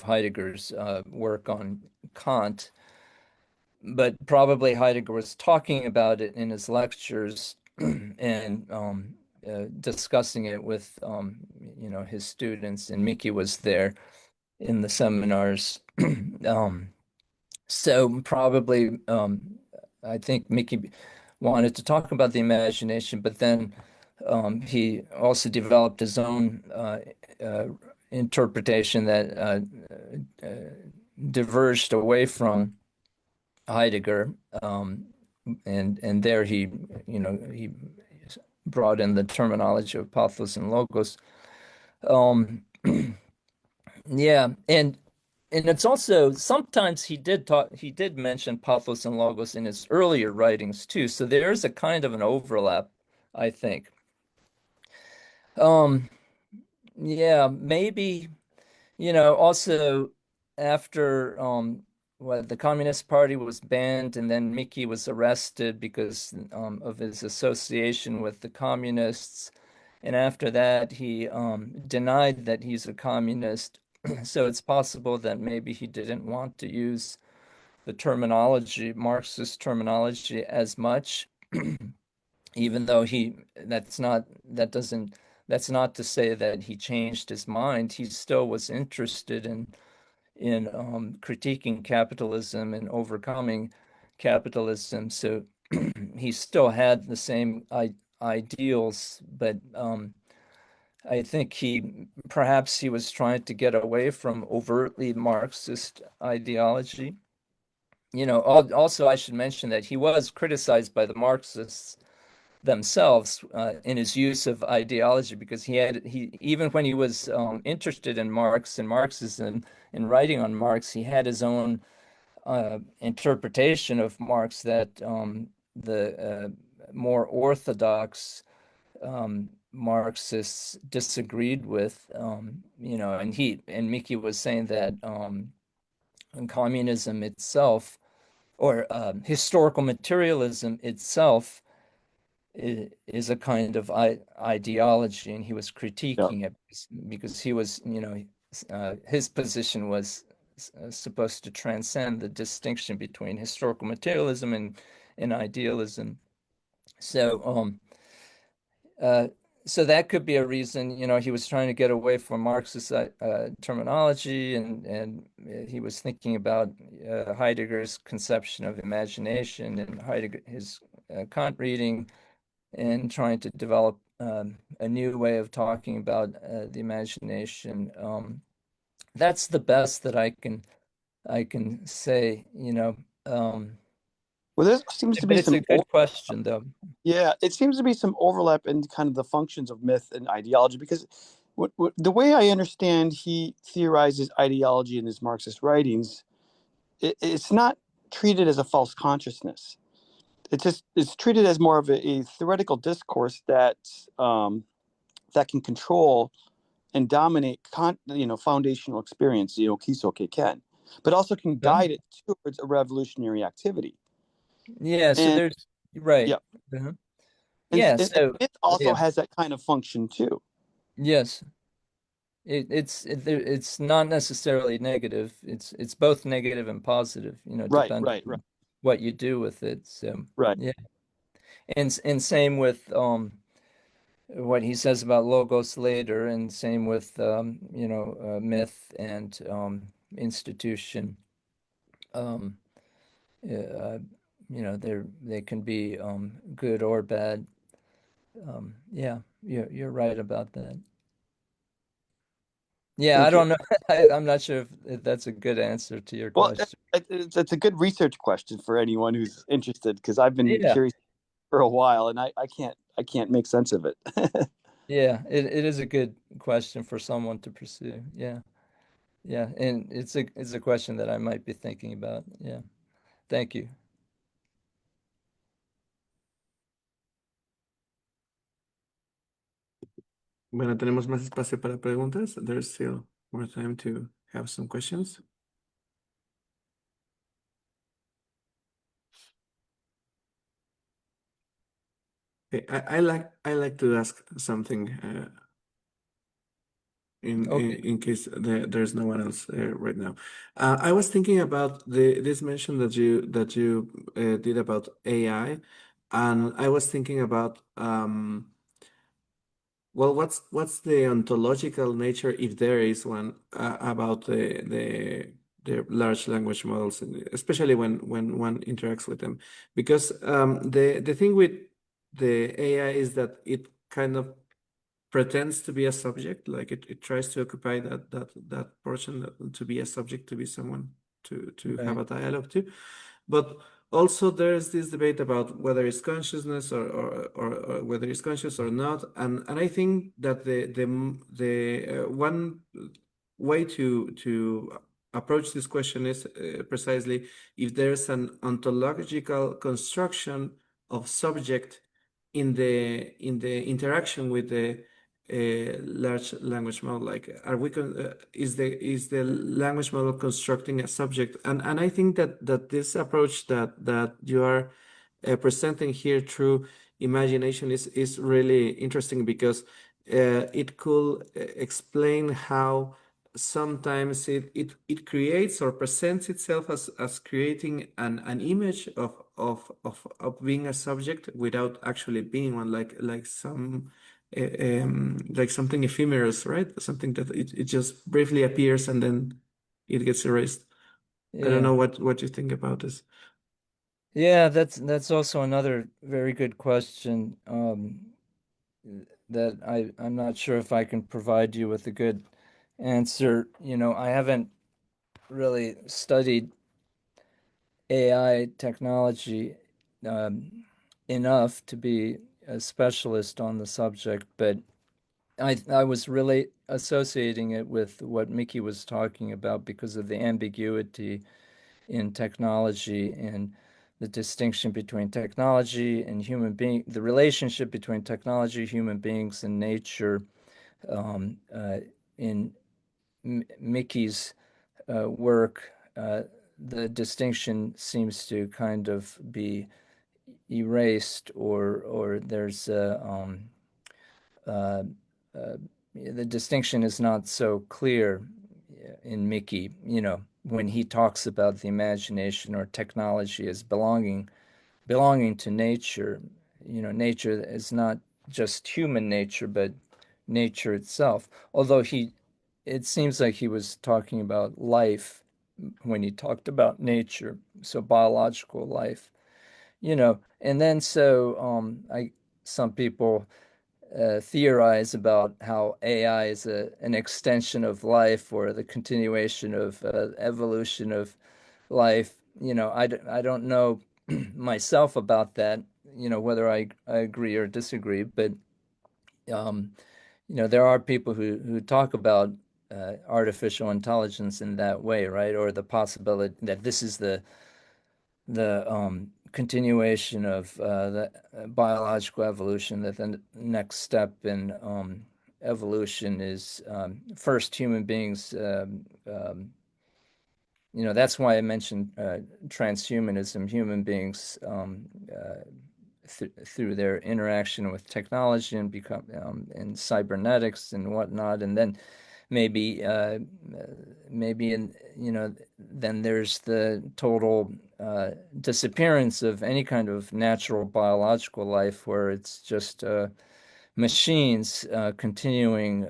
Heidegger's work on Kant, but probably Heidegger was talking about it in his lectures and discussing it with his students, and Miki was there in the seminars. So probably I think Miki wanted to talk about the imagination, but then he also developed his own uh, interpretation that diverged away from Heidegger, and there he brought in the terminology of pathos and logos. Um, yeah, and it's also sometimes he did mention pathos and logos in his earlier writings too. So there is a kind of an overlap, I think. Um, yeah, maybe. Also after the Communist Party was banned, and then Miki was arrested because of his association with the communists. And after that, he denied that he's a communist. So it's possible that maybe he didn't want to use the terminology, Marxist terminology, as much, even though that's not to say that he changed his mind. He still was interested in critiquing capitalism and overcoming capitalism. So he still had the same ideals, but I think perhaps he was trying to get away from overtly Marxist ideology. Also I should mention that he was criticized by the Marxists themselves in his use of ideology, because he even when he was interested in Marx and Marxism and writing on Marx, he had his own interpretation of Marx that the more orthodox Marxists disagreed with, and Miki was saying that communism itself, or historical materialism itself, is a kind of ideology, and he was Yeah. critiquing it because he was, his position was supposed to transcend the distinction between historical materialism and idealism. So, uh, so that could be a reason, he was trying to get away from Marxist terminology, and he was thinking about Heidegger's conception of imagination and his Kant reading, and trying to develop a new way of talking about the imagination. That's the best that I can say, Well, there seems to but be it's some a good question, though. yeah, it seems to be some overlap in kind of the functions of myth and ideology because the way I understand he theorizes ideology in his Marxist writings, it's not treated as a false consciousness. It's treated as more of a theoretical discourse that can control and dominate foundational experience, Kisoke can, but also can Okay. guide it towards a revolutionary activity. Yeah, so And there's right. yeah, Uh-huh. and, Yeah, and so myth also yeah, has that kind of function too. yes. It's not necessarily negative. It's both negative and positive, Right, depending right, right, on what you do with it. So right. yeah. And same with what he says about logos later, and same with myth and institution. Um uh, they can be good or bad. Yeah, you're right about that. Yeah, I Thank you. don't know. I'm not sure if that's a good answer to your Well, question. it's a good research question for anyone who's interested because I've been Yeah, curious for a while and I can't make sense of it. yeah, it is a good question for someone to pursue. Yeah, yeah, and it's a question that I might be thinking about. Yeah, thank you. Bueno, tenemos más espacio para preguntas. There's still more time to have some questions. Okay, I like to ask something Okay. in case there's no one else right now. I was thinking about this mention that you did about AI, and I was thinking about well, what's the ontological nature, if there is one, about the large language models, especially when one interacts with them, because the thing with the AI is that it kind of pretends to be a subject, like it tries to occupy that portion, to be a subject, to be someone to have Right. a dialogue to. But also there's this debate about whether it's consciousness or whether it's conscious or not. And I think that the one way to approach this question is precisely if there's an ontological construction of subject in the interaction with the large language model. Like, is the language model constructing a subject? And I think that this approach that you are presenting here through imagination is really interesting, because it could explain how sometimes it creates or presents itself as creating an image of being a subject without actually being one, like something ephemeral, right? Something that it just briefly appears and then it gets erased. I don't Yeah. know what you think about this. Yeah, that's also another very good question, that I'm not sure if I can provide you with a good answer. I haven't really studied AI technology enough to be a specialist on the subject, but I was really associating it with what Miki was talking about because of the ambiguity in technology, and the distinction between technology and human being, the relationship between technology, human beings, and nature. In Miki's work, the distinction seems to kind of be erased, or there's the distinction is not so clear in Miki, when he talks about the imagination or technology as belonging to nature. Nature is not just human nature, but nature itself. Although it seems like he was talking about life when he talked about nature, so biological life, and then some people theorize about how AI is an extension of life or the continuation of evolution of life. I don't know myself about that, whether I agree or disagree, but there are people who talk about artificial intelligence in that way, right? Or the possibility that this is the continuation of the biological evolution, that the next step in evolution is first human beings. That's why I mentioned transhumanism, human beings through their interaction with technology and become and cybernetics and whatnot, and then maybe then there's the total disappearance of any kind of natural biological life, where it's just machines continuing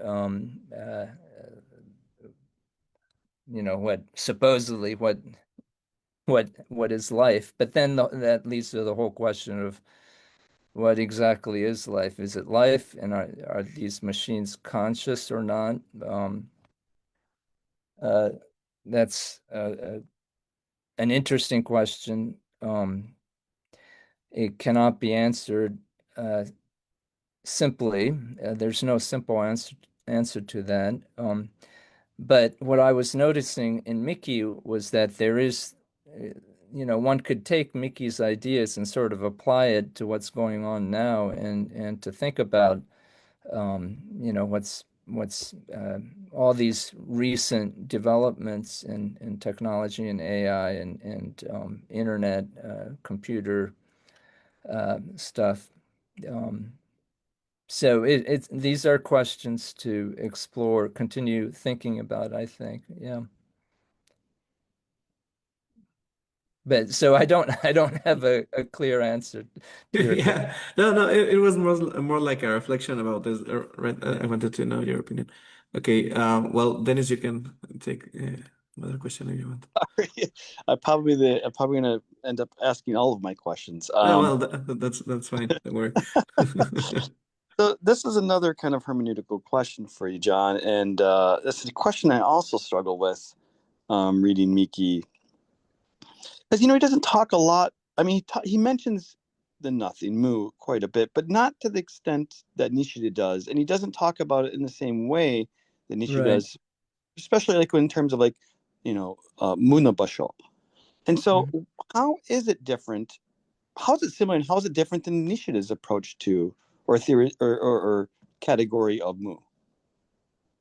what supposedly what is life. But then that leads to the whole question of what exactly is life. Is it life, and are these machines conscious or not? That's an interesting question. It cannot be answered simply. There's no simple answer to that. But what I was noticing in Miki was that there is, one could take Miki's ideas and sort of apply it to what's going on now, and to think about, what's all these recent developments in technology and AI and internet, computer stuff. So these are questions to explore, continue thinking about, I think. Yeah. But so I don't have a clear answer to your question. Yeah, no, it was more like a reflection about this. Right, I wanted to know your opinion. Okay, well, Dennis, you can take another question if you want. I'm probably gonna end up asking all of my questions. Oh, well, that's fine. Don't worry. So this is another kind of hermeneutical question for you, John, and this is a question I also struggle with reading Miki, because he doesn't talk a lot. I mean, he mentions the nothing, mu, quite a bit, but not to the extent that Nishida does, and he doesn't talk about it in the same way that Nishida Right. does, especially like in terms of like muna basho. And so, Mhm. how is it different? How is it similar, and how is it different than Nishida's approach to or theory or category of mu?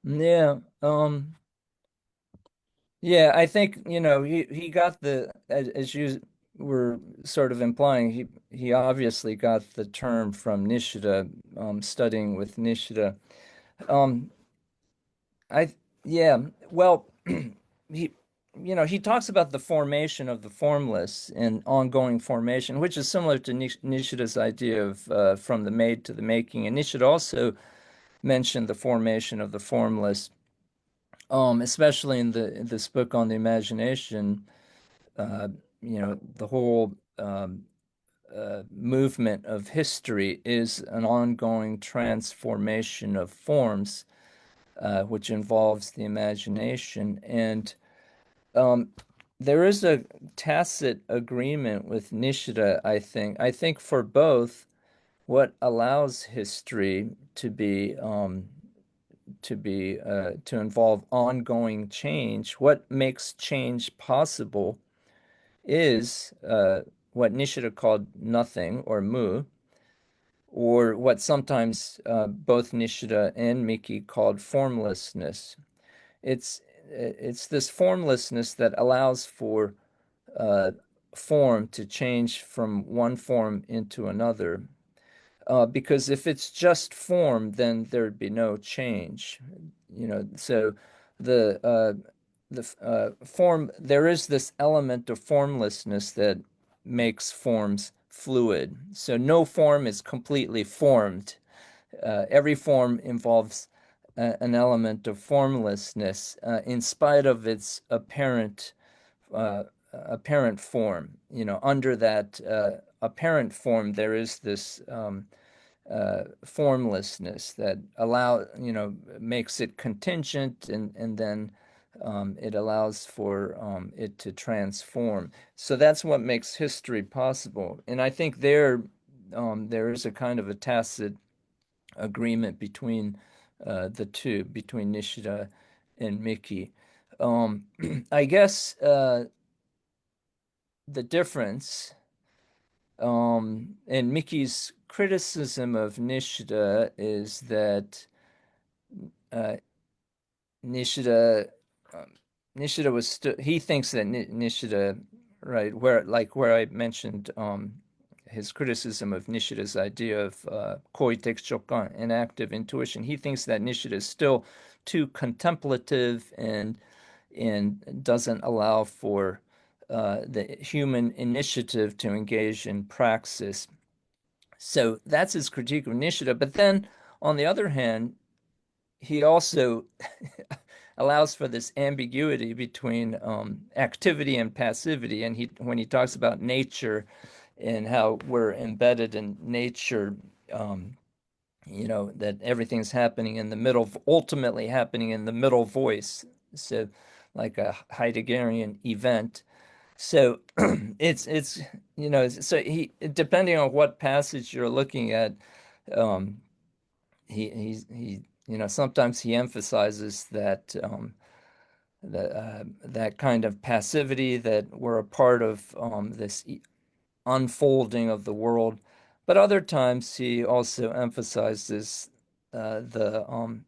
Yeah. Yeah, I think, he got as you were sort of implying, he obviously got the term from Nishida, studying with Nishida. Um, I yeah, well, he he talks about the formation of the formless and ongoing formation, which is similar to Nishida's idea of from the made to the making. And Nishida also mentioned the formation of the formless, especially in this book on the imagination. The whole movement of history is an ongoing transformation of forms, which involves the imagination. And there is a tacit agreement with Nishida, I think. I think for both, what allows history to involve ongoing change, what makes change possible is what Nishida called nothing or mu, or what sometimes both Nishida and Miki called formlessness. It's this formlessness that allows for form to change from one form into another. Because if it's just form, then there'd be no change. So the form, there is this element of formlessness that makes forms fluid. So no form is completely formed. Every form involves an element of formlessness, in spite of its apparent form. Under that apparent form, there is this formlessness that makes it contingent, and then it allows for it to transform. So that's what makes history possible. And I think there is a kind of a tacit agreement between the two, between Nishida and Miki. I guess the difference and Miki's criticism of Nishida is that uh, Nishida Nishida was he thinks that Nishida, right, where I mentioned his criticism of Nishida's idea of koitek shokan, an active intuition. He thinks that Nishida is still too contemplative and doesn't allow for the human initiative to engage in praxis. So that's his critique of Nishida. But then, on the other hand, he also allows for this ambiguity between activity and passivity. And when he talks about nature and how we're embedded in nature, that everything's happening in the middle, ultimately happening in the middle voice. So, like a Heideggerian event. So so he, depending on what passage you're looking at, um, sometimes he emphasizes that kind of passivity, that we're a part of this unfolding of the world, but other times he also emphasizes the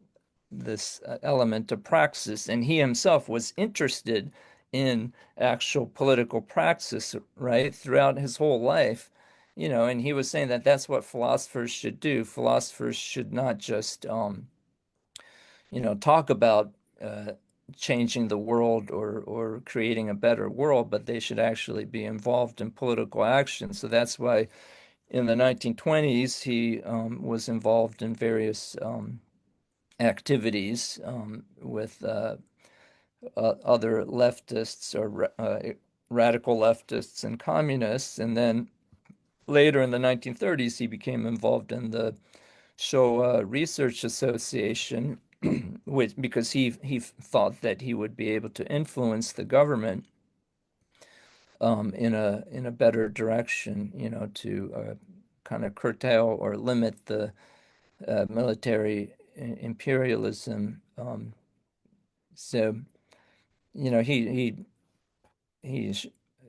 this element of praxis, and he himself was interested in actual political praxis, right, throughout his whole life. And he was saying that that's what philosophers should do. Philosophers should not just talk about changing the world or creating a better world, but they should actually be involved in political action. So that's why in the 1920s he was involved in various activities with other leftists or radical leftists and communists. And then later in the 1930s, he became involved in the Showa Research Association, because he thought that he would be able to influence the government in a better direction, to kind of curtail or limit the military imperialism. So he's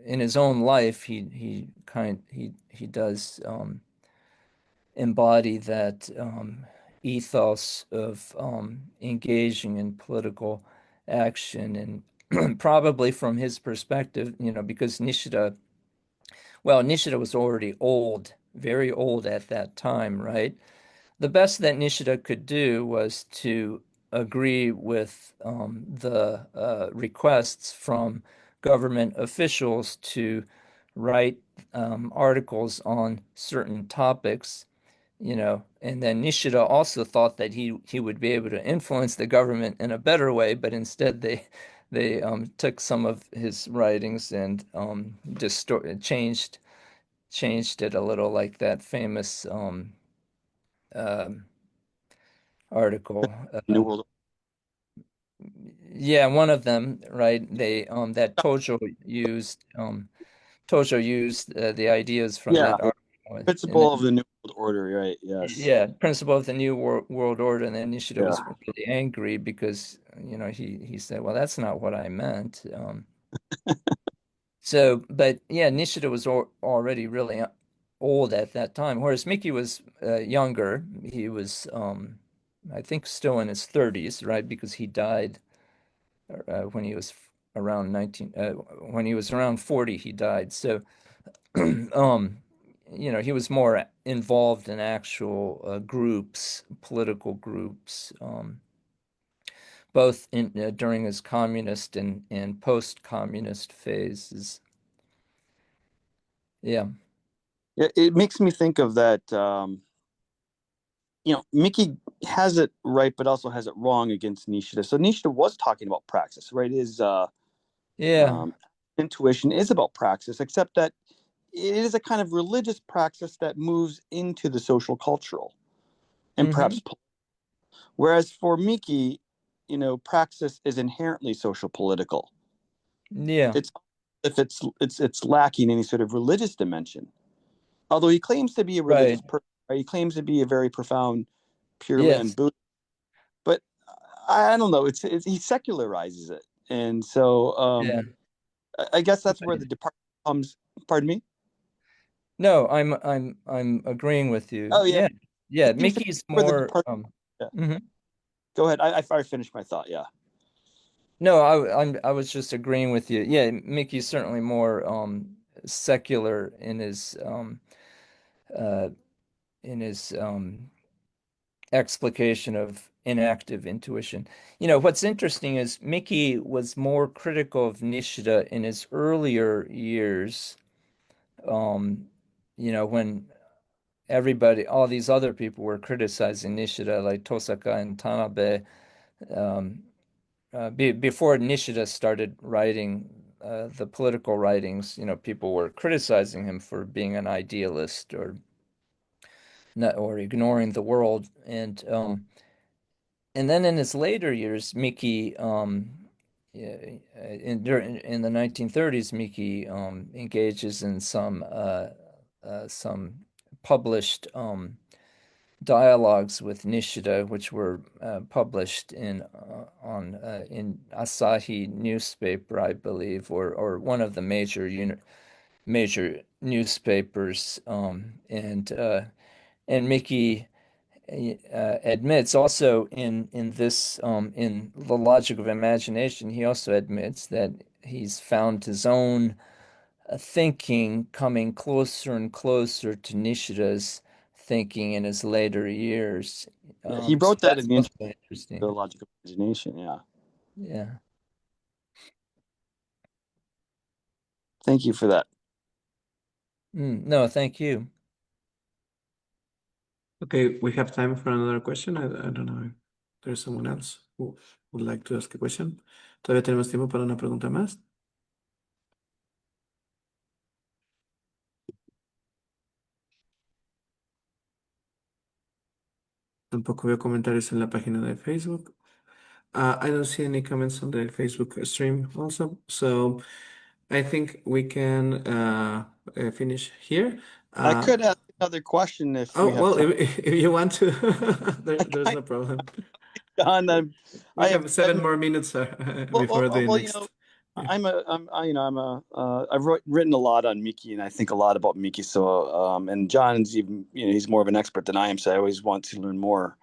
in his own life he does embody that ethos of engaging in political action, and probably from his perspective, because Nishida was already old, very old at that time, right? The best that Nishida could do was to agree with the requests from government officials to write articles on certain topics, and then Nishida also thought that he would be able to influence the government in a better way, but instead they took some of his writings and changed it a little, like that famous um, article. New World. Yeah, one of them, right? They that Tojo used the ideas from Yeah, that article. And principle of the New World Order, right? Yes. yeah, principle of the New World Order. And then Nishida Yeah. was really angry because he said, well, that's not what I meant. So, but yeah, Nishida was already really old at that time, whereas Miki was younger. He was, I think, still in his 30s, right? Because he died when he was around 19, when he was around 40, he died. So, um, he was more involved in actual groups, political groups, both during his communist and post-communist phases. Yeah. Yeah, it makes me think of that. Miki has it right, but also has it wrong against Nishida. So Nishida was talking about praxis, right? His Yeah. um, intuition is about praxis, except that it is a kind of religious praxis that moves into the social cultural and Hmm. perhaps. Whereas for Miki, praxis is inherently social political. Yeah. It's if it's lacking any sort of religious dimension. Although he claims to be a religious Right. person, right? He claims to be a very profound Pure Land Yes. Buddhist, but I don't know. It's he secularizes it, and so Yeah. I guess that's where Right. the department comes. Pardon me. No, I'm agreeing with you. Oh yeah, Yeah. Yeah. it seems to be Mickey's where the more department. Yeah. mhm. Go ahead. I finished my thought. Yeah. No, I was just agreeing with you. Yeah, Mickey's certainly more secular uh in his explication of inactive intuition. What's interesting is Mickey was more critical of Nishida in his earlier years, um, when all these other people were criticizing Nishida, like Tosaka and Tanabe, um, before Nishida started writing the political writings, people were criticizing him for being an idealist or not, or ignoring the world. And then in his later years, Miki, yeah, in the 1930s, Miki engages in some published dialogues with Nishida, which were published in Asahi newspaper, I believe, or one of the major newspapers, and Miki admits also in the logic of imagination, he also admits that he's found his own thinking coming closer and closer to Nishida's thinking in his later years. Yeah. He So wrote that that's in the also intro to the interesting. Logic of Imagination. Yeah. Yeah. Thank you for that. No, thank you. Okay, we have time for another question. I don't know if there's someone else who would like to ask a question. Todavía tenemos tiempo para una pregunta más. Tampoco veo comentarios en la página de Facebook. I don't see any comments on the Facebook stream also. So I think we can finish here. I could ask another question if we Oh, have well, time. if you want to, there's no problem. Don, We I have have 7 more minutes before the next. Yeah. I've written a lot on Miki, and I think a lot about Miki. So, and John's even, he's more of an expert than I am. So I always want to learn more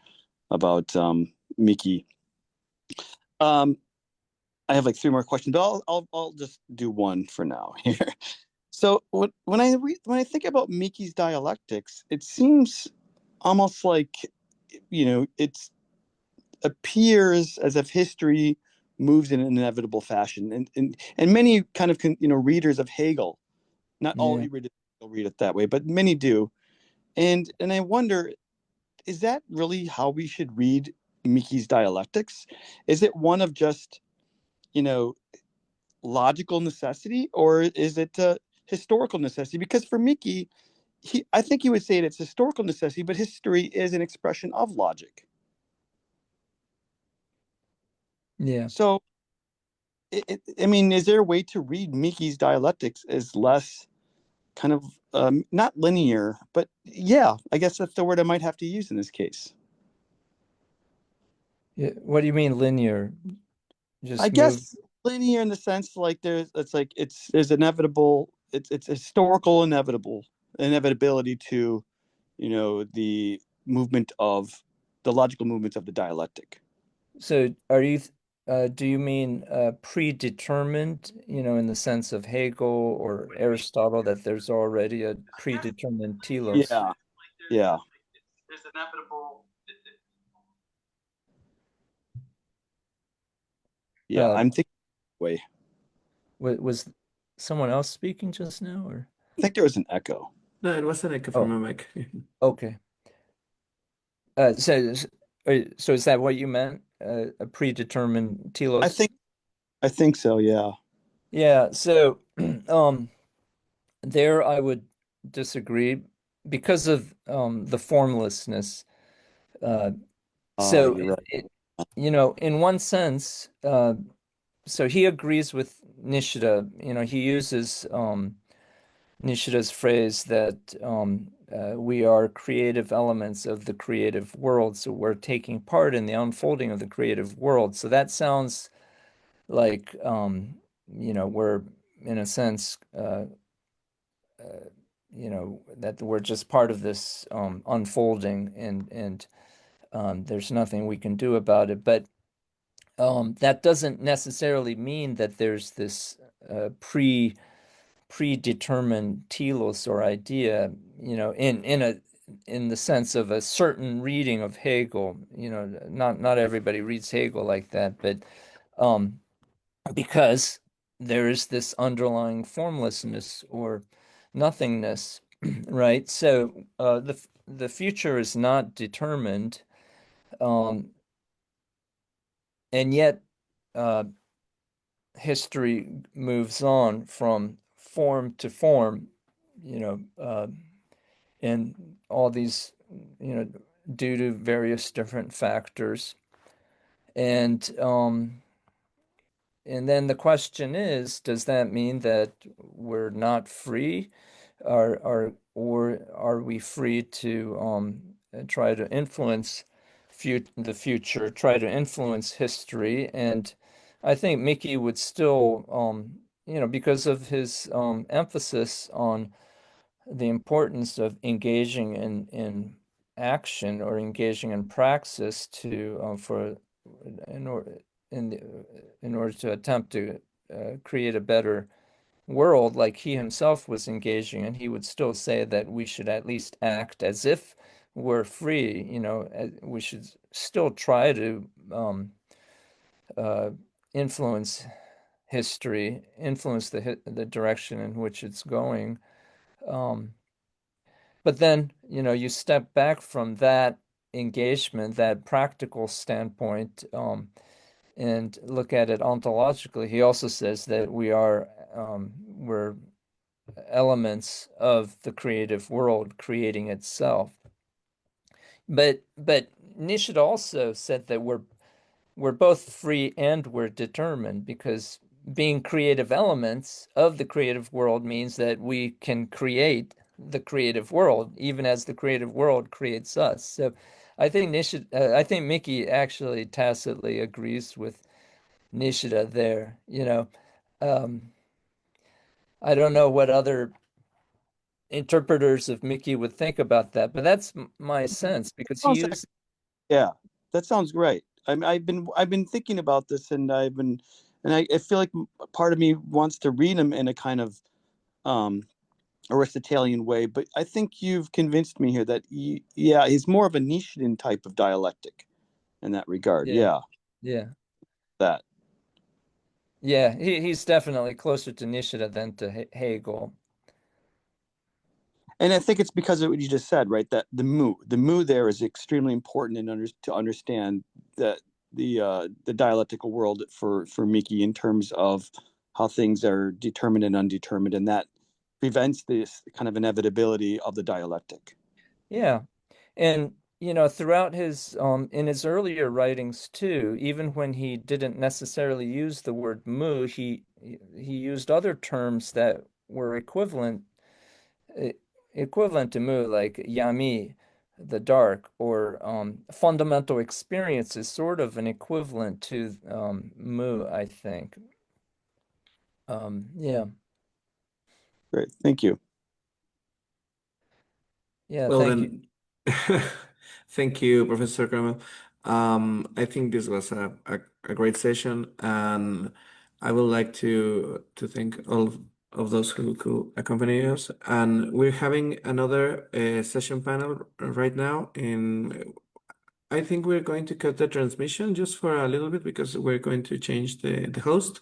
about Miki. Um, I have like three more questions, but I'll just do one for now here. So when I think about Miki's dialectics, it seems almost like it appears as if history moves in an inevitable fashion, and many kind of readers of Hegel, not all Yeah. readers will read it that way, but many do, and I wonder, is that really how we should read Miki's dialectics? Is it one of just you know logical necessity, or is it historical necessity? Because for Miki, I think he would say it's historical necessity, but history is an expression of logic. Yeah. So, I mean, is there a way to read Miki's dialectics as less kind of not linear, but yeah, I guess that's the word I might have to use in this case. Yeah. What do you mean linear? I Just move. guess linear in the sense like there's inevitable. It's historical inevitability to, the movement of the logical movements of the dialectic. So do you mean predetermined, in the sense of Hegel or Aristotle, that there's already a predetermined telos? Yeah, yeah. Yeah, Uh, I'm thinking way. was someone else speaking just now, or? I think there was an echo. No, it was an echo from Oh, my mic. okay. So is that what you meant? A predetermined I telos? think I think so, yeah. Yeah. So, there I would disagree because of the formlessness. Uh, so You're right. in one sense, so he agrees with Nishida. He uses Nishida's phrase that we are creative elements of the creative world, so we're taking part in the unfolding of the creative world. So that sounds like we're in a sense that we're just part of this unfolding, and there's nothing we can do about it. But that doesn't necessarily mean that there's this predetermined telos or idea, in the sense of a certain reading of Hegel. Not everybody reads Hegel like that, but um, because there is this underlying formlessness or nothingness, right? So the future is not determined, um, and yet uh, history moves on from form to form, and all these, you know, due to various different factors. And then the question is, does that mean that we're not free? Or are we free to try to influence the future, try to influence history? And I think Miki would still, because of his emphasis on the importance of engaging in action or engaging in praxis to for in order in order to attempt to create a better world, like he himself was engaging, and he would still say that we should at least act as if we're free. We should still try to uh, influence history, influence the direction in which it's going. Um, but then, you step back from that engagement, that practical standpoint, and look at it ontologically. He also says that we're elements of the creative world creating itself. But Nishida also said that we're both free and we're determined, because being creative elements of the creative world means that we can create the creative world even as the creative world creates us. So I think Miki actually tacitly agrees with Nishida there. Um, I don't know what other interpreters of Miki would think about that, but that's my sense, because he Sounds like- used. yeah, that sounds great. I've been thinking about this, and I feel like part of me wants to read him in a kind of um Aristotelian way, but I think you've convinced me here that yeah, he's more of a Nietzschean type of dialectic in that regard. Yeah, Yeah, yeah, that. yeah. He's definitely closer to Nishida than to Hegel. And I think it's because of what you just said, right? That the mu there is extremely important to understand that the dialectical world for Miki, in terms of how things are determined and undetermined, and that prevents this kind of inevitability of the dialectic. Yeah. And throughout his in his earlier writings too, even when he didn't necessarily use the word mu, he used other terms that were e- equivalent to mu, like yami, the dark, or fundamental experience is sort of an equivalent to mu, I think. Yeah. Great. Thank you. Yeah. Well, Thank you. then, thank you, Professor Krummel. I think this was a great session, and I would like to thank all of those who accompany us. And we're having another session panel right now. I think we're going to cut the transmission just for a little bit because we're going to change the host.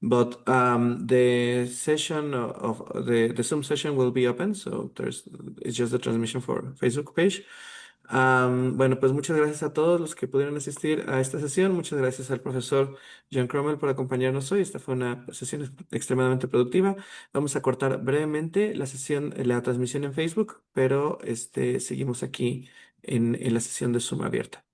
But the session of the Zoom session will be open, so it's just the transmission for Facebook page. Bueno, pues muchas gracias a todos los que pudieron asistir a esta sesión. Muchas gracias al profesor John Krummel por acompañarnos hoy. Esta fue una sesión extremadamente productiva. Vamos a cortar brevemente la sesión, la transmisión en Facebook, pero seguimos aquí en la sesión de Zoom abierta.